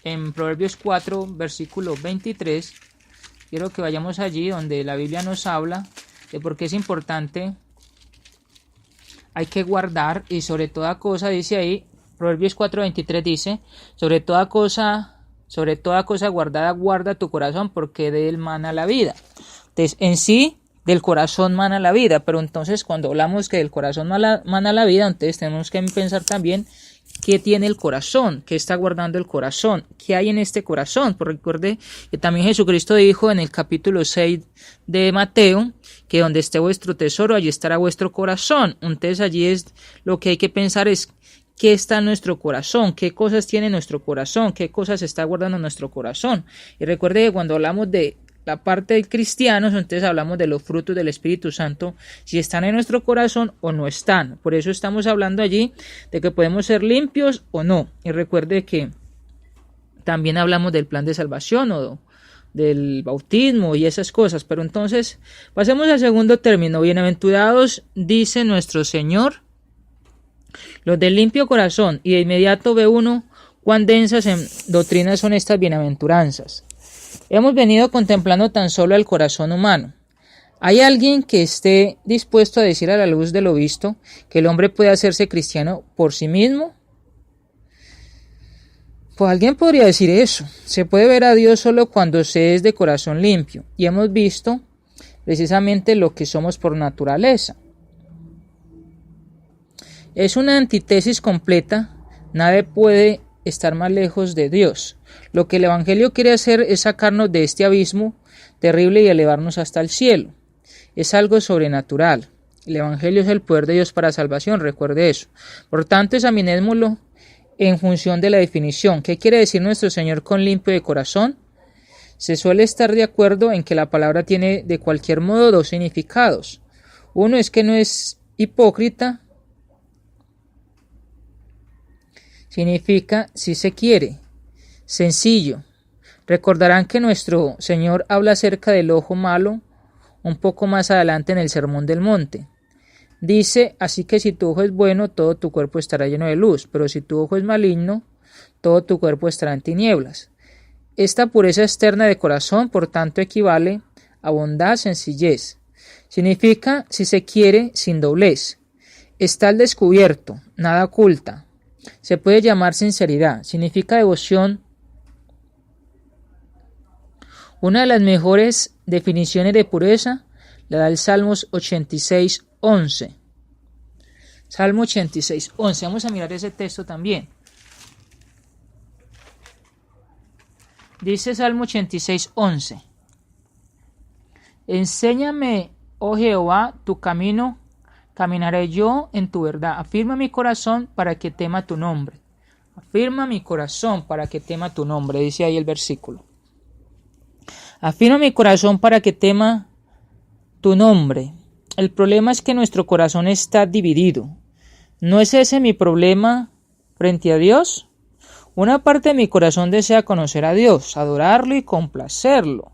en Proverbios 4, versículo 23. Quiero que vayamos allí donde la Biblia nos habla de por qué es importante, hay que guardar, y sobre toda cosa, dice ahí, Proverbios 4, 23 dice, sobre toda cosa guardada, guarda tu corazón, porque de él mana la vida. Entonces, en sí, del corazón mana la vida, pero entonces cuando hablamos que del corazón mana la vida, entonces tenemos que pensar también qué tiene el corazón, qué está guardando el corazón, qué hay en este corazón. Porque recuerde que también Jesucristo dijo en el capítulo 6 de Mateo, que donde esté vuestro tesoro, allí estará vuestro corazón. Entonces allí es lo que hay que pensar es qué está en nuestro corazón, qué cosas tiene nuestro corazón, qué cosas está guardando nuestro corazón. Y recuerde que cuando hablamos de la parte de cristianos, entonces hablamos de los frutos del Espíritu Santo, si están en nuestro corazón o no están. Por eso estamos hablando allí de que podemos ser limpios o no. Y recuerde que también hablamos del plan de salvación o del bautismo y esas cosas. Pero entonces pasemos al segundo término. Bienaventurados, dice nuestro Señor, los del limpio corazón. Y de inmediato ve uno cuán densas en doctrina son estas bienaventuranzas. Hemos venido contemplando tan solo el corazón humano. ¿Hay alguien que esté dispuesto a decir a la luz de lo visto que el hombre puede hacerse cristiano por sí mismo? Pues alguien podría decir eso. Se puede ver a Dios solo cuando se es de corazón limpio. Y hemos visto precisamente lo que somos por naturaleza. Es una antítesis completa. Nadie puede estar más lejos de Dios. Lo que el Evangelio quiere hacer es sacarnos de este abismo terrible y elevarnos hasta el cielo. Es algo sobrenatural. El Evangelio es el poder de Dios para salvación, recuerde eso. Por tanto, examinémoslo en función de la definición. ¿Qué quiere decir nuestro Señor con limpio de corazón? Se suele estar de acuerdo en que la palabra tiene de cualquier modo dos significados. Uno es que no es hipócrita. Significa si se quiere, sencillo. Recordarán que nuestro Señor habla acerca del ojo malo un poco más adelante en el Sermón del Monte. Dice, así que si tu ojo es bueno, todo tu cuerpo estará lleno de luz, pero si tu ojo es maligno, todo tu cuerpo estará en tinieblas. Esta pureza externa de corazón, por tanto, equivale a bondad, sencillez. Significa, si se quiere, sin doblez. Está al descubierto, nada oculta. Se puede llamar sinceridad, significa devoción. Una de las mejores definiciones de pureza la da el Salmos 86:11. Salmo 86:11. Vamos a mirar ese texto también. Dice Salmo 86:11. Enséñame, oh Jehová, tu camino caminaré yo en tu verdad. Afirma mi corazón para que tema tu nombre. Afirma mi corazón para que tema tu nombre, dice ahí el versículo. Afirma mi corazón para que tema tu nombre. El problema es que nuestro corazón está dividido. ¿No es ese mi problema frente a Dios? Una parte de mi corazón desea conocer a Dios, adorarlo y complacerlo,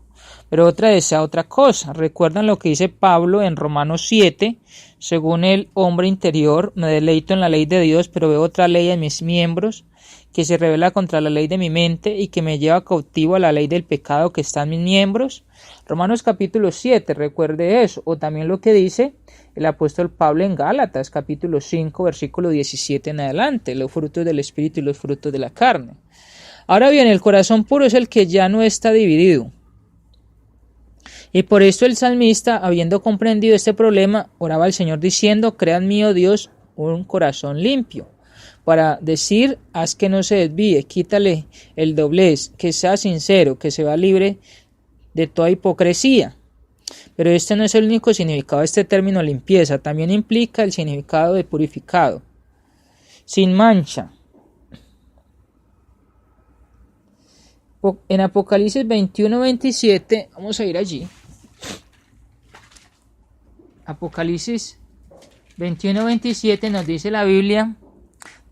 pero otra desea otra cosa. ¿Recuerdan lo que dice Pablo en Romanos 7? Según el hombre interior, me deleito en la ley de Dios, pero veo otra ley en mis miembros, que se revela contra la ley de mi mente y que me lleva cautivo a la ley del pecado que está en mis miembros. Romanos capítulo 7, recuerde eso. O también lo que dice el apóstol Pablo en Gálatas capítulo 5, versículo 17 en adelante, los frutos del Espíritu y los frutos de la carne. Ahora bien, el corazón puro es el que ya no está dividido. Y por esto el salmista, habiendo comprendido este problema, oraba al Señor diciendo: crea en mí, oh Dios, un corazón limpio. Para decir, haz que no se desvíe, quítale el doblez, que sea sincero, que se va libre de toda hipocresía. Pero este no es el único significado de este término limpieza, también implica el significado de purificado, sin mancha. En Apocalipsis 21-27, vamos a ir allí. Apocalipsis 21-27 nos dice la Biblia,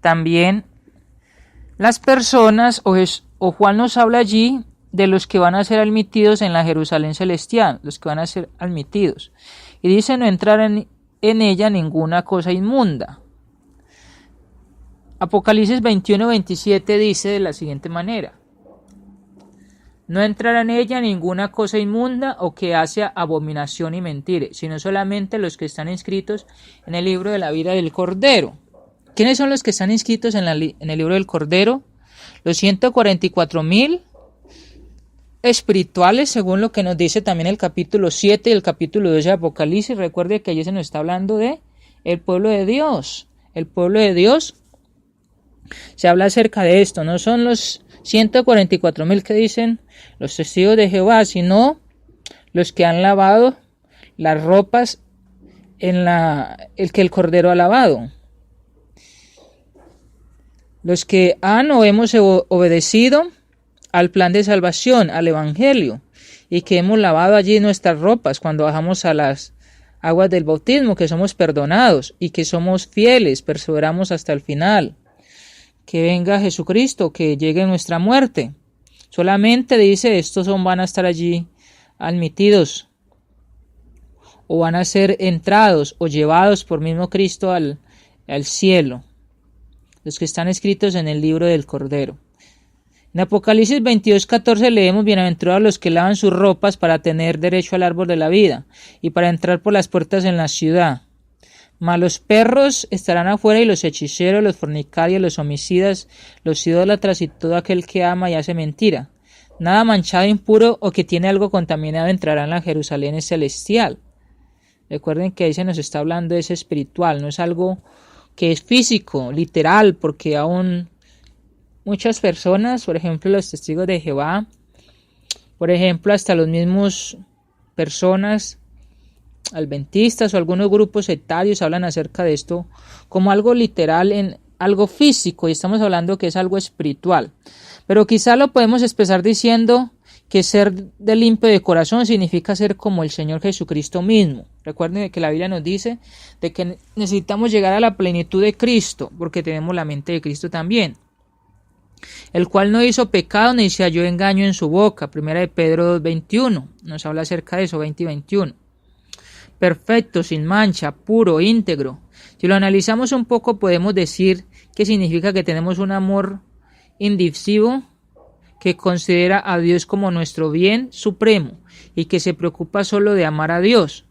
también las personas, o Juan nos habla allí de los que van a ser admitidos en la Jerusalén celestial, los que van a ser admitidos. Y dice: no entrar en ella ninguna cosa inmunda. Apocalipsis 21-27 dice de la siguiente manera: no entrará en ella ninguna cosa inmunda o que hace abominación y mentira, sino solamente los que están inscritos en el libro de la vida del Cordero. ¿Quiénes son los que están inscritos en el libro del Cordero? Los 144,000 espirituales, según lo que nos dice también el capítulo 7 y el capítulo 12 de Apocalipsis. Recuerde que allí se nos está hablando de el pueblo de Dios. El pueblo de Dios, se habla acerca de esto. No son los 144,000 que dicen los testigos de Jehová, sino los que han lavado las ropas en el que el Cordero ha lavado. Los que han o hemos obedecido al plan de salvación, al Evangelio, y que hemos lavado allí nuestras ropas cuando bajamos a las aguas del bautismo, que somos perdonados y que somos fieles, perseveramos hasta el final. Que venga Jesucristo, que llegue nuestra muerte. Solamente dice, estos van a estar allí admitidos, o van a ser entrados o llevados por mismo Cristo al cielo, los que están escritos en el libro del Cordero. En Apocalipsis 22:14 leemos: bienaventurados los que lavan sus ropas para tener derecho al árbol de la vida y para entrar por las puertas en la ciudad. Mas los perros estarán afuera, y los hechiceros, los fornicarios, los homicidas, los idólatras y todo aquel que ama y hace mentira. Nada manchado, impuro o que tiene algo contaminado entrará en la Jerusalén celestial. Recuerden que ahí se nos está hablando de ese espiritual, no es algo que es físico, literal, porque aún muchas personas, por ejemplo los testigos de Jehová, por ejemplo hasta los mismos personas adventistas o algunos grupos sectarios hablan acerca de esto como algo literal, en algo físico, y estamos hablando que es algo espiritual. Pero quizá lo podemos expresar diciendo que ser de limpio de corazón significa ser como el Señor Jesucristo mismo. Recuerden que la Biblia nos dice de que necesitamos llegar a la plenitud de Cristo, porque tenemos la mente de Cristo también, el cual no hizo pecado ni se halló engaño en su boca. Primera de Pedro 2:21 nos habla acerca de eso, 20 y 21. Perfecto, sin mancha, puro, íntegro. Si lo analizamos un poco, podemos decir que significa que tenemos un amor indivisivo, que considera a Dios como nuestro bien supremo y que se preocupa solo de amar a Dios.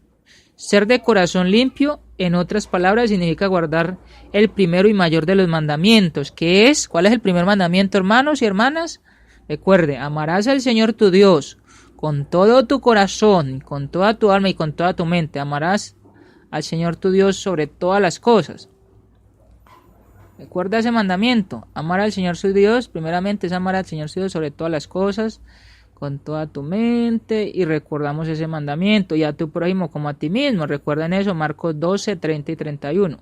Ser de corazón limpio, en otras palabras, significa guardar el primero y mayor de los mandamientos, que es, ¿cuál es el primer mandamiento, hermanos y hermanas? Recuerde, amarás al Señor tu Dios con todo tu corazón, con toda tu alma y con toda tu mente. Amarás al Señor tu Dios sobre todas las cosas. Recuerda ese mandamiento, amar al Señor su Dios, primeramente es amar al Señor su Dios sobre todas las cosas, con toda tu mente, y recordamos ese mandamiento, y a tu prójimo como a ti mismo. Recuerden eso, Marcos 12, 30 y 31.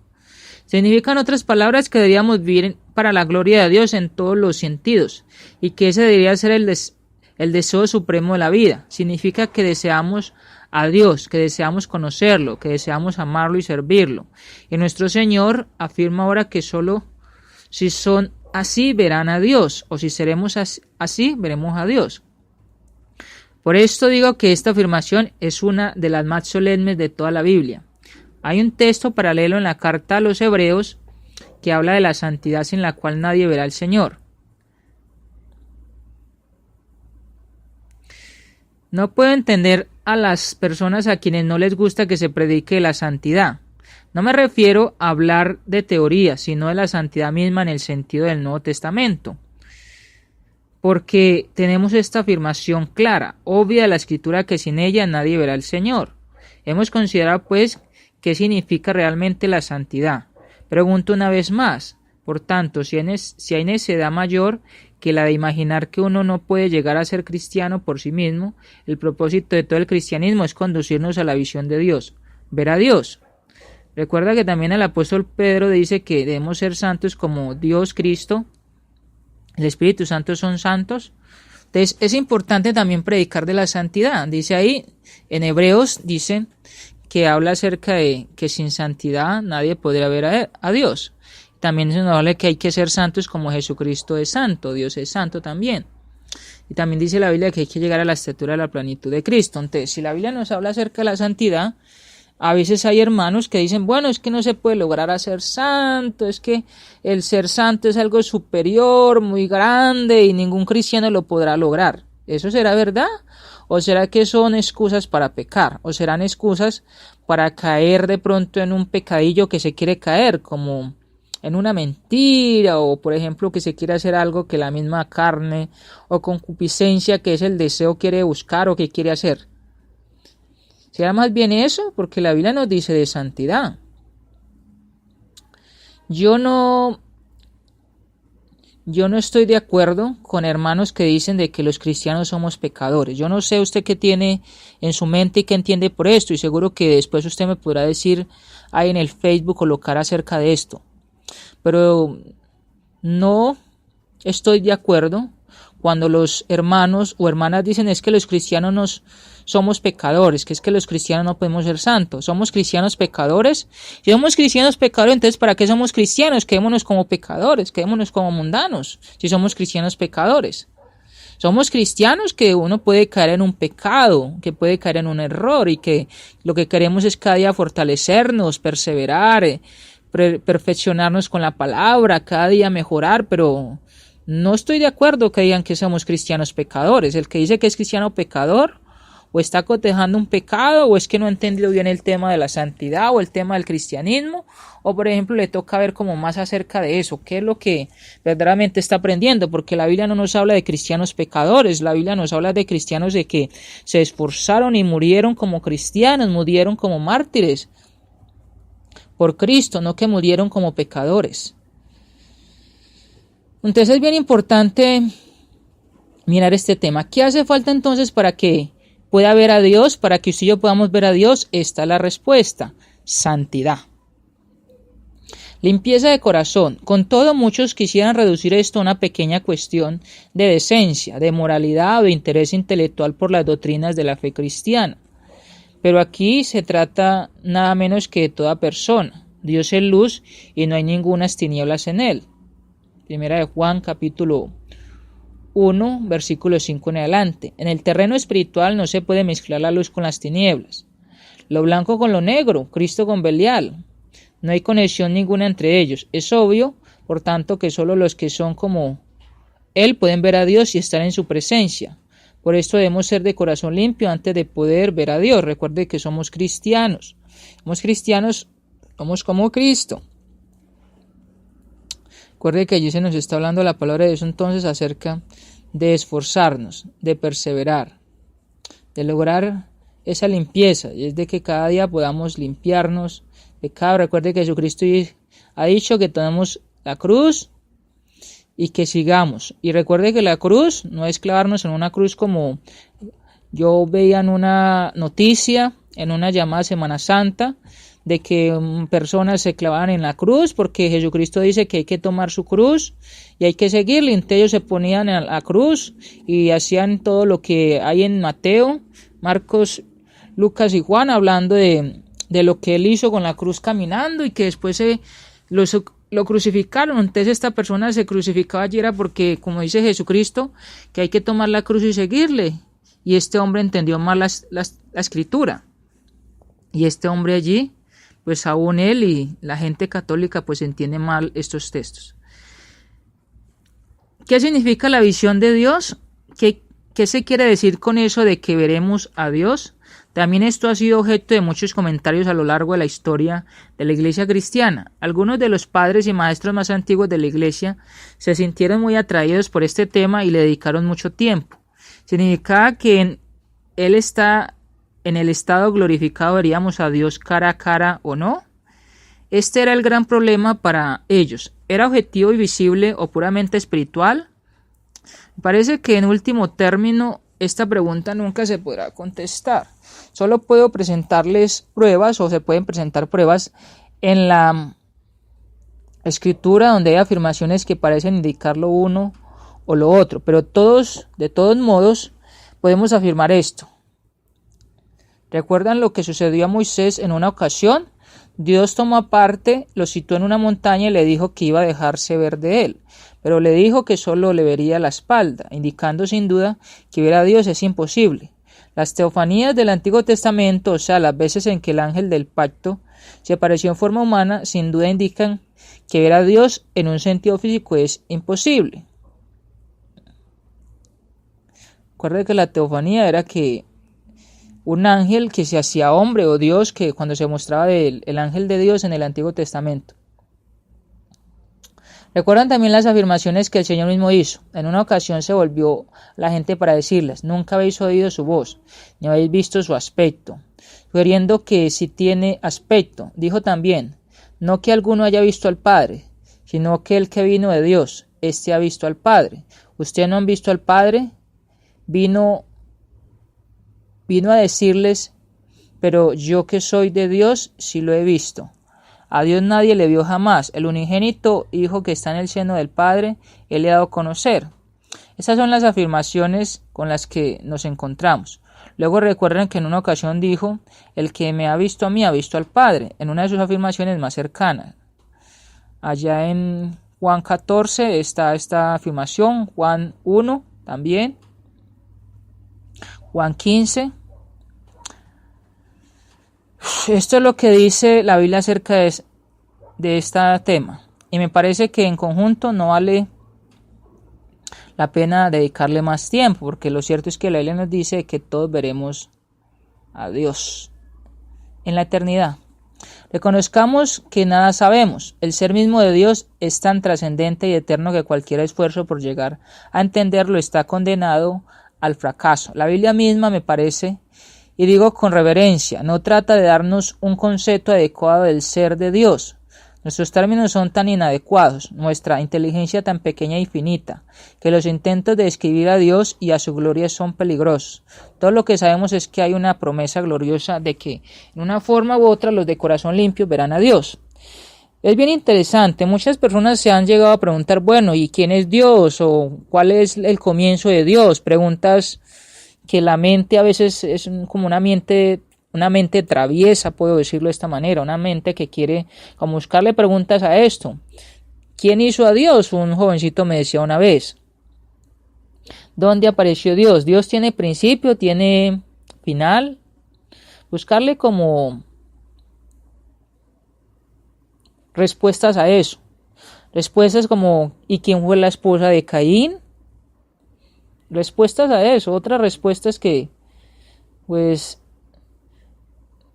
Significan otras palabras que deberíamos vivir para la gloria de Dios en todos los sentidos, y que ese debería ser el deseo supremo de la vida. Significa que deseamos a Dios, que deseamos conocerlo, que deseamos amarlo y servirlo. Y nuestro Señor afirma ahora que solo si son así verán a Dios, o si seremos así veremos a Dios. Por esto digo que esta afirmación es una de las más solemnes de toda la Biblia. Hay un texto paralelo en la carta a los Hebreos que habla de la santidad sin la cual nadie verá al Señor. No puedo entender a las personas a quienes no les gusta que se predique la santidad. No me refiero a hablar de teoría, sino de la santidad misma en el sentido del Nuevo Testamento. Porque tenemos esta afirmación clara, obvia de la Escritura, que sin ella nadie verá al Señor. Hemos considerado pues qué significa realmente la santidad. Pregunto una vez más, por tanto, si hay necedad mayor que la de imaginar que uno no puede llegar a ser cristiano por sí mismo, el propósito de todo el cristianismo es conducirnos a la visión de Dios, ver a Dios. Recuerda que también el apóstol Pedro dice que debemos ser santos como Dios, Cristo, el Espíritu Santo son santos. Entonces es importante también predicar de la santidad. Dice ahí, en Hebreos, dicen que habla acerca de que sin santidad nadie podría ver a Dios. También se nos habla que hay que ser santos como Jesucristo es santo, Dios es santo también. Y también dice la Biblia que hay que llegar a la estatura de la plenitud de Cristo. Entonces, si la Biblia nos habla acerca de la santidad, a veces hay hermanos que dicen, bueno, es que no se puede lograr a ser santo, es que el ser santo es algo superior, muy grande, y ningún cristiano lo podrá lograr. ¿Eso será verdad? ¿O será que son excusas para pecar? ¿O serán excusas para caer de pronto en un pecadillo que se quiere caer, como en una mentira, o por ejemplo que se quiere hacer algo que la misma carne o concupiscencia, que es el deseo, quiere buscar o que quiere hacer? ¿Será más bien eso? Porque la Biblia nos dice de santidad. Yo no estoy de acuerdo con hermanos que dicen de que los cristianos somos pecadores. Yo no sé usted qué tiene en su mente y qué entiende por esto, y seguro que después usted me podrá decir ahí en el Facebook, colocar acerca de esto. Pero no estoy de acuerdo cuando los hermanos o hermanas dicen es que los cristianos somos pecadores, que es que los cristianos no podemos ser santos. ¿Somos cristianos pecadores? Si somos cristianos pecadores, entonces ¿para qué somos cristianos? Quedémonos como pecadores, quedémonos como mundanos, si somos cristianos pecadores. Somos cristianos que uno puede caer en un pecado, que puede caer en un error, y que lo que queremos es cada día fortalecernos, perseverar, perfeccionarnos con la palabra, cada día mejorar, pero no estoy de acuerdo que digan que somos cristianos pecadores. El que dice que es cristiano pecador, o está cotejando un pecado, o es que no ha entendido bien el tema de la santidad o el tema del cristianismo, o por ejemplo le toca ver como más acerca de eso, qué es lo que verdaderamente está aprendiendo, porque la Biblia no nos habla de cristianos pecadores, la Biblia nos habla de cristianos de que se esforzaron y murieron como cristianos, murieron como mártires por Cristo, no que murieron como pecadores. Entonces es bien importante mirar este tema. ¿Qué hace falta entonces para que pueda ver a Dios, para que usted y yo podamos ver a Dios? Está la respuesta: santidad. Limpieza de corazón. Con todo, muchos quisieran reducir esto a una pequeña cuestión de decencia, de moralidad o de interés intelectual por las doctrinas de la fe cristiana. Pero aquí se trata nada menos que de toda persona. Dios es luz y no hay ningunas tinieblas en él. Primera de Juan, capítulo 1, versículo 5 en adelante. En el terreno espiritual no se puede mezclar la luz con las tinieblas, lo blanco con lo negro, Cristo con Belial. No hay conexión ninguna entre ellos. Es obvio, por tanto, que solo los que son como Él pueden ver a Dios y estar en su presencia. Por esto debemos ser de corazón limpio antes de poder ver a Dios. Recuerde que somos cristianos. Somos cristianos, somos como Cristo. Recuerde que allí se nos está hablando la palabra de Dios entonces acerca de esforzarnos, de perseverar, de lograr esa limpieza, y es de que cada día podamos limpiarnos de cada. Recuerde que Jesucristo ha dicho que tenemos la cruz y que sigamos. Y recuerde que la cruz no es clavarnos en una cruz como yo veía en una noticia, en una llamada Semana Santa, de que personas se clavaban en la cruz porque Jesucristo dice que hay que tomar su cruz y hay que seguirle. Entonces ellos se ponían a la cruz y hacían todo lo que hay en Mateo, Marcos, Lucas y Juan, hablando de lo que él hizo con la cruz caminando y que después lo crucificaron. Entonces esta persona se crucificaba allí era porque, como dice Jesucristo, que hay que tomar la cruz y seguirle. Y este hombre entendió mal la escritura. Y este hombre allí, pues aún él y la gente católica pues entiende mal estos textos. ¿Qué significa la visión de Dios? ¿Qué se quiere decir con eso de que veremos a Dios? También esto ha sido objeto de muchos comentarios a lo largo de la historia de la Iglesia cristiana. Algunos de los padres y maestros más antiguos de la Iglesia se sintieron muy atraídos por este tema y le dedicaron mucho tiempo. Significaba que Él está en el estado glorificado, veríamos a Dios cara a cara o no. Este era el gran problema para ellos. ¿Era objetivo y visible o puramente espiritual? Parece que en último término esta pregunta nunca se podrá contestar. Solo puedo presentarles pruebas o se pueden presentar pruebas en la escritura donde hay afirmaciones que parecen indicar lo uno o lo otro, pero de todos modos podemos afirmar esto. ¿Recuerdan lo que sucedió a Moisés en una ocasión? Dios tomó aparte, lo situó en una montaña y le dijo que iba a dejarse ver de él, pero le dijo que solo le vería la espalda, indicando sin duda que ver a Dios es imposible. Las teofanías del Antiguo Testamento, o sea, las veces en que el ángel del pacto se apareció en forma humana, sin duda indican que ver a Dios en un sentido físico es imposible. Recuerden que la teofanía era que un ángel que se hacía hombre o Dios, que cuando se mostraba el ángel de Dios en el Antiguo Testamento. Recuerdan también las afirmaciones que el Señor mismo hizo. En una ocasión se volvió la gente para decirles: nunca habéis oído su voz, ni habéis visto su aspecto, sugiriendo que sí tiene aspecto. Dijo también: no que alguno haya visto al Padre, sino que el que vino de Dios, éste ha visto al Padre. Ustedes no han visto al Padre. Vino a decirles: pero yo que soy de Dios, sí lo he visto. A Dios nadie le vio jamás. El unigénito Hijo que está en el seno del Padre, Él le ha dado a conocer. Estas son las afirmaciones con las que nos encontramos. Luego recuerden que en una ocasión dijo: el que me ha visto a mí ha visto al Padre, en una de sus afirmaciones más cercanas. Allá en Juan 14 está esta afirmación, Juan 1 también, Juan 15. Esto es lo que dice la Biblia acerca de este tema. Y me parece que en conjunto no vale la pena dedicarle más tiempo, porque lo cierto es que la Biblia nos dice que todos veremos a Dios en la eternidad. Reconozcamos que nada sabemos. El ser mismo de Dios es tan trascendente y eterno que cualquier esfuerzo por llegar a entenderlo está condenado al fracaso. La Biblia misma, me parece, y digo con reverencia, no trata de darnos un concepto adecuado del ser de Dios. Nuestros términos son tan inadecuados, nuestra inteligencia tan pequeña y finita, que los intentos de describir a Dios y a su gloria son peligrosos. Todo lo que sabemos es que hay una promesa gloriosa de que, en una forma u otra, los de corazón limpio verán a Dios. Es bien interesante, muchas personas se han llegado a preguntar, bueno, ¿y quién es Dios? ¿O cuál es el comienzo de Dios? Preguntas que la mente a veces es como una mente traviesa, puedo decirlo de esta manera, una mente que quiere como buscarle preguntas a esto. ¿Quién hizo a Dios? Un jovencito me decía una vez. ¿Dónde apareció Dios? ¿Dios tiene principio? ¿Tiene final? Buscarle como respuestas a eso. Respuestas como: ¿y quién fue la esposa de Caín? Respuestas a eso. Otras respuestas que, pues,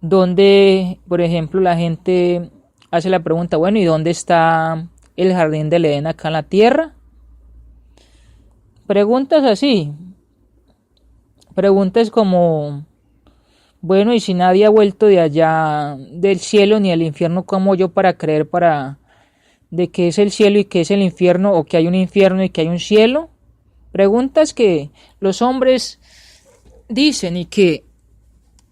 donde, por ejemplo, la gente hace la pregunta: bueno, ¿y dónde está el jardín del Edén acá en la tierra? Preguntas así. Preguntas como: bueno, y si nadie ha vuelto de allá del cielo ni del infierno, ¿cómo yo para creer, para de qué es el cielo y qué es el infierno, o que hay un infierno y que hay un cielo. Preguntas que los hombres dicen y que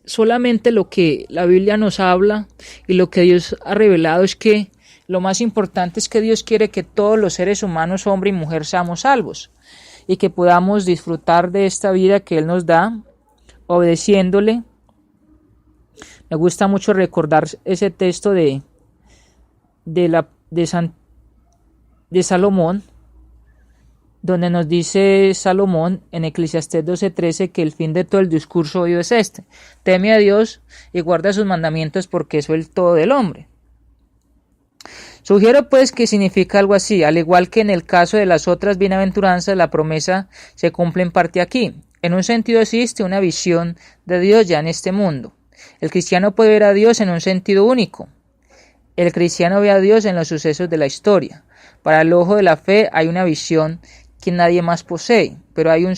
solamente lo que la Biblia nos habla y lo que Dios ha revelado es que lo más importante es que Dios quiere que todos los seres humanos, hombre y mujer, seamos salvos y que podamos disfrutar de esta vida que Él nos da, obedeciéndole. Me gusta mucho recordar ese texto de Salomón, donde nos dice Salomón en Eclesiastés 12:13 que el fin de todo el discurso oído es este: teme a Dios y guarda sus mandamientos, porque eso es el todo del hombre. Sugiero pues que significa algo así. Al igual que en el caso de las otras bienaventuranzas, la promesa se cumple en parte aquí. En un sentido existe una visión de Dios ya en este mundo. El cristiano puede ver a Dios en un sentido único. El cristiano ve a Dios en los sucesos de la historia. Para el ojo de la fe hay una visión que nadie más posee, pero hay un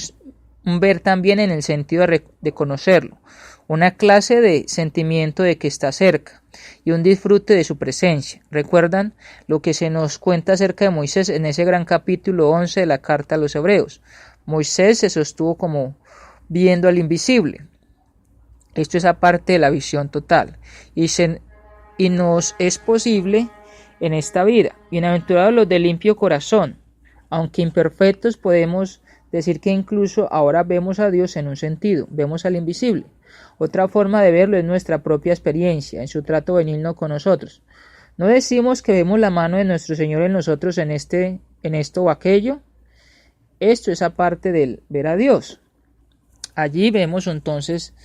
ver también en el sentido de conocerlo, una clase de sentimiento de que está cerca y un disfrute de su presencia. ¿Recuerdan lo que se nos cuenta acerca de Moisés en ese gran capítulo 11 de la carta a los Hebreos? Moisés se sostuvo como viendo al invisible. Esto es aparte de la visión total y nos es posible en esta vida. Bienaventurados los de limpio corazón. Aunque imperfectos, podemos decir que incluso ahora vemos a Dios en un sentido, vemos al invisible. Otra forma de verlo es nuestra propia experiencia, en su trato benigno con nosotros. No decimos que vemos la mano de nuestro Señor en nosotros en esto o aquello. Esto es aparte del ver a Dios. Allí vemos entonces,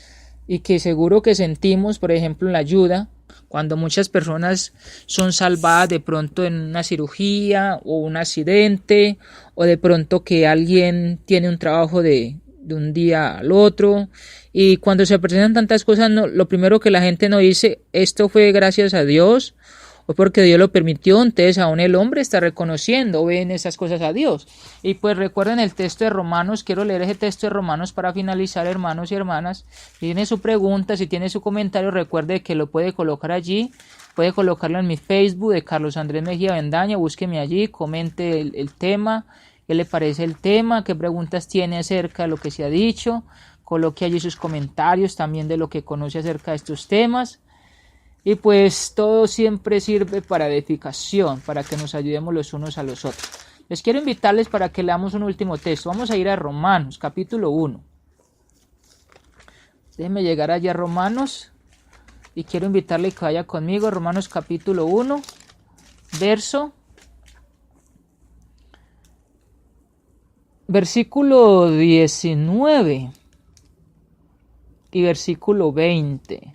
y que seguro que sentimos, por ejemplo, la ayuda, cuando muchas personas son salvadas de pronto en una cirugía o un accidente, o de pronto que alguien tiene un trabajo de un día al otro, y cuando se presentan tantas cosas, lo primero que la gente no dice: esto fue gracias a Dios o porque Dios lo permitió. Entonces aún el hombre está reconociendo, ven esas cosas a Dios. Y pues recuerden el texto de Romanos. Quiero leer ese texto de Romanos para finalizar, hermanos y hermanas. Si tiene su pregunta, si tiene su comentario, recuerde que lo puede colocar allí. Puede colocarlo en mi Facebook de Carlos Andrés Mejía Bendaña. Búsqueme allí, comente el tema, qué le parece el tema, qué preguntas tiene acerca de lo que se ha dicho. Coloque allí sus comentarios también de lo que conoce acerca de estos temas. Y pues todo siempre sirve para edificación, para que nos ayudemos los unos a los otros. Les quiero invitarles para que leamos un último texto. Vamos a ir a Romanos, capítulo 1. Déjenme llegar allá a Romanos y quiero invitarle que vaya conmigo. Romanos capítulo 1, versículo 19 y versículo 20.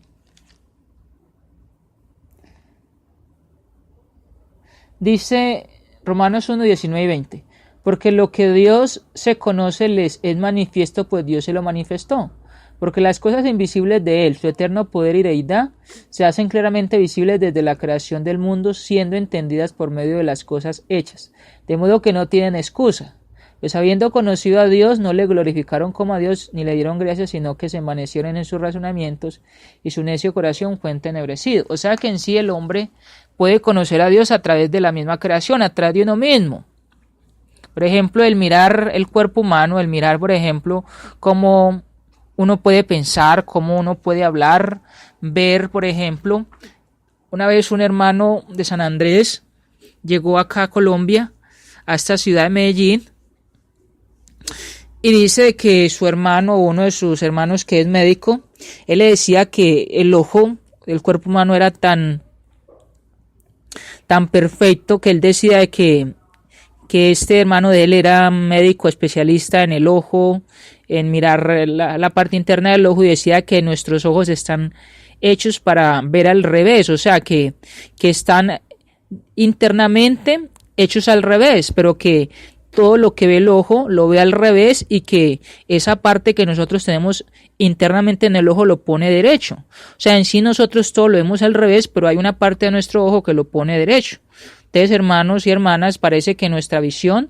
Dice Romanos 1, 19 y 20. Porque lo que Dios se conoce les es manifiesto, pues Dios se lo manifestó. Porque las cosas invisibles de Él, su eterno poder y deidad, se hacen claramente visibles desde la creación del mundo, siendo entendidas por medio de las cosas hechas. De modo que no tienen excusa. Pues habiendo conocido a Dios, no le glorificaron como a Dios, ni le dieron gracias, sino que se envanecieron en sus razonamientos, y su necio corazón fue entenebrecido. O sea que en sí el hombre puede conocer a Dios a través de la misma creación, a través de uno mismo. Por ejemplo, el mirar el cuerpo humano, el mirar, por ejemplo, cómo uno puede pensar, cómo uno puede hablar, ver, por ejemplo, una vez un hermano de San Andrés llegó acá a Colombia, a esta ciudad de Medellín, y dice que su hermano, uno de sus hermanos que es médico, él le decía que el ojo del cuerpo humano era tan perfecto que él decía que este hermano de él era médico especialista en el ojo, en mirar la parte interna del ojo, y decía que nuestros ojos están hechos para ver al revés, o sea que están internamente hechos al revés, pero que todo lo que ve el ojo lo ve al revés, y que esa parte que nosotros tenemos internamente en el ojo lo pone derecho. O sea, en sí nosotros todo lo vemos al revés, pero hay una parte de nuestro ojo que lo pone derecho. Entonces, hermanos y hermanas, parece que nuestra visión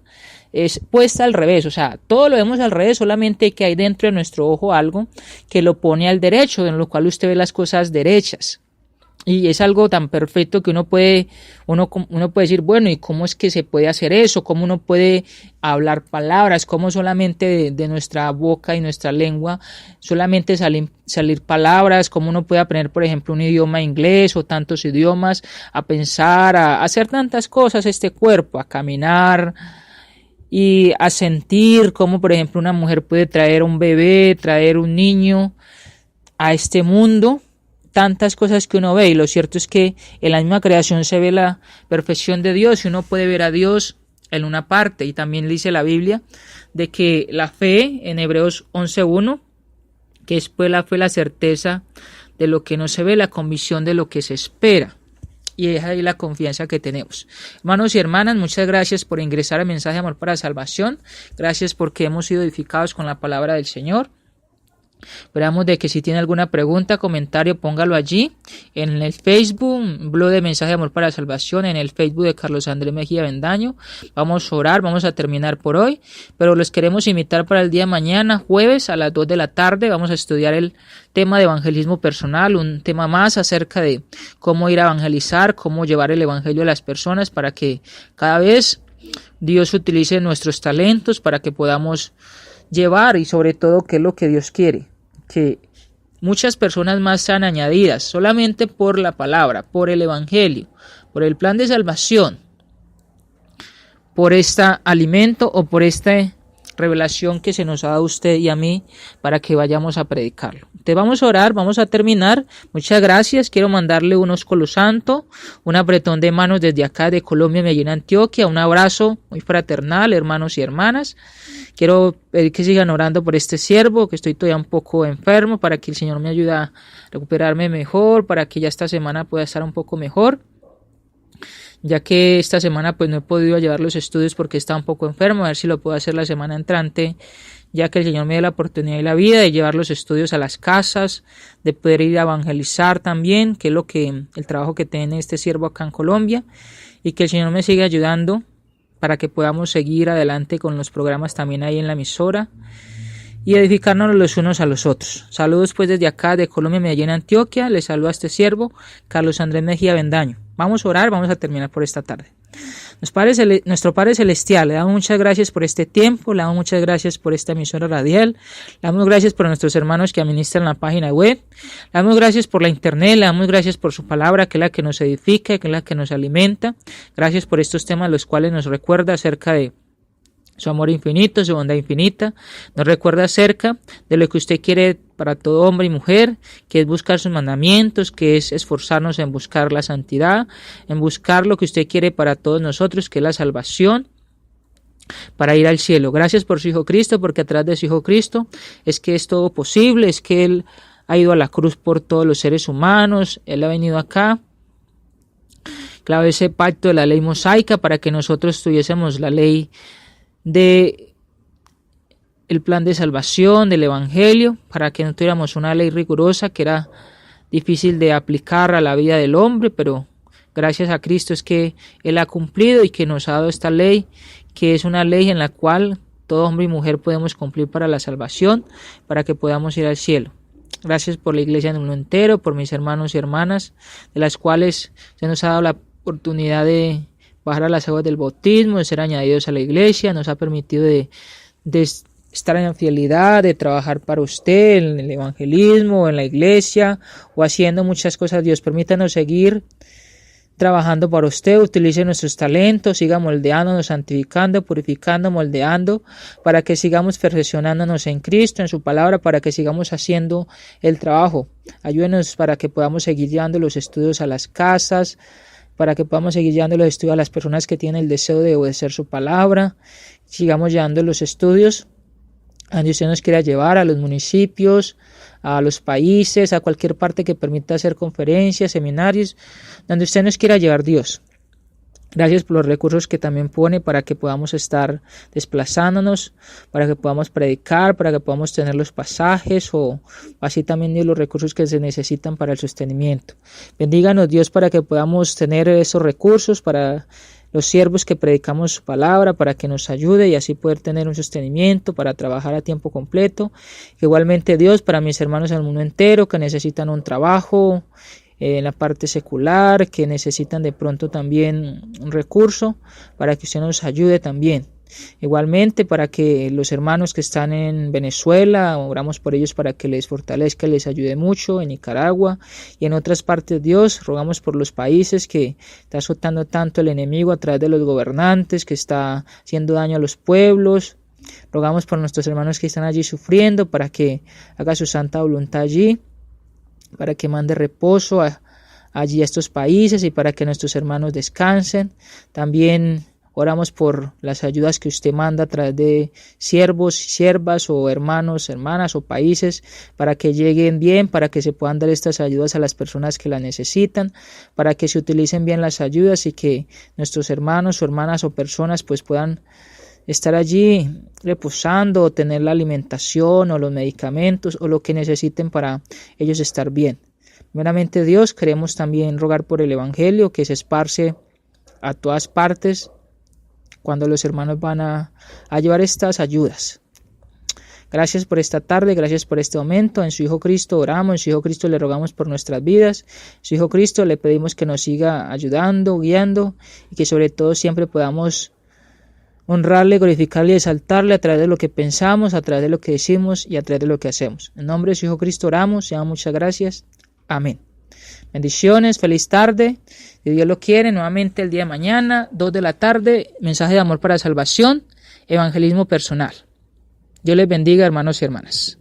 es puesta al revés. O sea, todo lo vemos al revés, solamente que hay dentro de nuestro ojo algo que lo pone al derecho, en lo cual usted ve las cosas derechas. Y es algo tan perfecto que uno puede decir, bueno, ¿y cómo es que se puede hacer eso? ¿Cómo uno puede hablar palabras? ¿Cómo solamente de nuestra boca y nuestra lengua solamente salir palabras? ¿Cómo uno puede aprender, por ejemplo, un idioma inglés o tantos idiomas? A pensar, a hacer tantas cosas este cuerpo, a caminar y a sentir cómo, por ejemplo, una mujer puede traer un bebé, traer un niño a este mundo. Tantas cosas que uno ve, y lo cierto es que en la misma creación se ve la perfección de Dios y uno puede ver a Dios en una parte. Y también dice la Biblia de que la fe, en Hebreos 11:1, que es pues la fe, la certeza de lo que no se ve, la convicción de lo que se espera. Y es ahí la confianza que tenemos. Hermanos y hermanas, muchas gracias por ingresar al mensaje de amor para salvación. Gracias porque hemos sido edificados con la palabra del Señor. Esperamos de que si tiene alguna pregunta, comentario, póngalo allí en el Facebook, blog de Mensaje de Amor para Salvación, en el Facebook de Carlos Andrés Mejía Bendaño. Vamos a orar, vamos a terminar por hoy, pero los queremos invitar para el día de mañana, jueves a las 2 de la tarde. Vamos a estudiar el tema de evangelismo personal, un tema más acerca de cómo ir a evangelizar, cómo llevar el evangelio a las personas para que cada vez Dios utilice nuestros talentos para que podamos llevar, y sobre todo qué es lo que Dios quiere, que muchas personas más sean añadidas solamente por la palabra, por el evangelio, por el plan de salvación, por este alimento o por esta revelación que se nos ha dado a usted y a mí para que vayamos a predicarlo. Entonces vamos a orar, vamos a terminar. Muchas gracias. Quiero mandarle un ósculo santo, un apretón de manos desde acá de Colombia, Medellín, Antioquia, un abrazo muy fraternal, hermanos y hermanas. Quiero pedir que sigan orando por este siervo, que estoy todavía un poco enfermo, para que el Señor me ayude a recuperarme mejor, para que ya esta semana pueda estar un poco mejor, ya que esta semana pues no he podido llevar los estudios porque estaba un poco enfermo. A ver si lo puedo hacer la semana entrante, ya que el Señor me dé la oportunidad y la vida de llevar los estudios a las casas, de poder ir a evangelizar también, que es el trabajo que tiene este siervo acá en Colombia, y que el Señor me siga ayudando para que podamos seguir adelante con los programas también ahí en la emisora y edificarnos los unos a los otros. Saludos pues desde acá de Colombia, Medellín, Antioquia. Les saluda a este siervo, Carlos Andrés Mejía Bendaño. Vamos a orar, vamos a terminar por esta tarde. Nuestro Padre Celestial, le damos muchas gracias por este tiempo, le damos muchas gracias por esta emisora radial, le damos gracias por nuestros hermanos que administran la página web, le damos gracias por la internet, le damos gracias por su palabra, que es la que nos edifica, que es la que nos alimenta. Gracias por estos temas, los cuales nos recuerda acerca de su amor infinito, su bondad infinita. Nos recuerda acerca de lo que usted quiere para todo hombre y mujer, que es buscar sus mandamientos, que es esforzarnos en buscar la santidad, en buscar lo que usted quiere para todos nosotros, que es la salvación, para ir al cielo. Gracias por su Hijo Cristo, porque a través de su Hijo Cristo es que es todo posible, es que Él ha ido a la cruz por todos los seres humanos, Él ha venido acá, claro, ese pacto de la ley mosaica para que nosotros tuviésemos la ley de el plan de salvación, del evangelio, para que no tuviéramos una ley rigurosa que era difícil de aplicar a la vida del hombre, pero gracias a Cristo es que Él ha cumplido y que nos ha dado esta ley, que es una ley en la cual todo hombre y mujer podemos cumplir para la salvación, para que podamos ir al cielo. Gracias por la iglesia en el mundo entero, por mis hermanos y hermanas, de las cuales se nos ha dado la oportunidad de bajar a las aguas del bautismo, de ser añadidos a la iglesia, nos ha permitido de estar en la fidelidad, de trabajar para usted en el evangelismo, en la iglesia o haciendo muchas cosas. Dios, permítanos seguir trabajando para usted, utilice nuestros talentos, siga moldeándonos, santificando, purificando, moldeando, para que sigamos perfeccionándonos en Cristo, en su palabra, para que sigamos haciendo el trabajo. Ayúdenos para que podamos seguir llevando los estudios a las casas, para que podamos seguir llevando los estudios a las personas que tienen el deseo de obedecer su palabra. Sigamos llevando los estudios a donde usted nos quiera llevar, a los municipios, a los países, a cualquier parte que permita hacer conferencias, seminarios, donde usted nos quiera llevar, Dios. Gracias por los recursos que también pone para que podamos estar desplazándonos, para que podamos predicar, para que podamos tener los pasajes o así también Dios, los recursos que se necesitan para el sostenimiento. Bendíganos, Dios, para que podamos tener esos recursos para los siervos que predicamos su palabra, para que nos ayude y así poder tener un sostenimiento para trabajar a tiempo completo. Igualmente, Dios, para mis hermanos en el mundo entero que necesitan un trabajo en la parte secular, que necesitan de pronto también un recurso, para que usted nos ayude también. Igualmente, para que los hermanos que están en Venezuela, oramos por ellos para que les fortalezca, les ayude mucho, en Nicaragua y en otras partes. Dios, rogamos por los países que está azotando tanto el enemigo a través de los gobernantes, que está haciendo daño a los pueblos. Rogamos por nuestros hermanos que están allí sufriendo, para que haga su santa voluntad allí, para que mande reposo allí a estos países y para que nuestros hermanos descansen. También oramos por las ayudas que usted manda a través de siervos y siervas o hermanos, hermanas o países, para que lleguen bien, para que se puedan dar estas ayudas a las personas que las necesitan, para que se utilicen bien las ayudas y que nuestros hermanos o hermanas o personas pues puedan estar allí reposando o tener la alimentación o los medicamentos o lo que necesiten para ellos estar bien. Primeramente, Dios, queremos también rogar por el Evangelio que se esparce a todas partes cuando los hermanos van a llevar estas ayudas. Gracias por esta tarde, gracias por este momento. En su Hijo Cristo oramos, en su Hijo Cristo le rogamos por nuestras vidas. En su Hijo Cristo le pedimos que nos siga ayudando, guiando y que sobre todo siempre podamos honrarle, glorificarle y exaltarle a través de lo que pensamos, a través de lo que decimos y a través de lo que hacemos. En nombre de su Hijo Cristo oramos, Señor, muchas gracias. Amén. Bendiciones, feliz tarde. Si Dios lo quiere, nuevamente el día de mañana, 2 de la tarde, mensaje de amor para salvación, evangelismo personal. Dios les bendiga, hermanos y hermanas.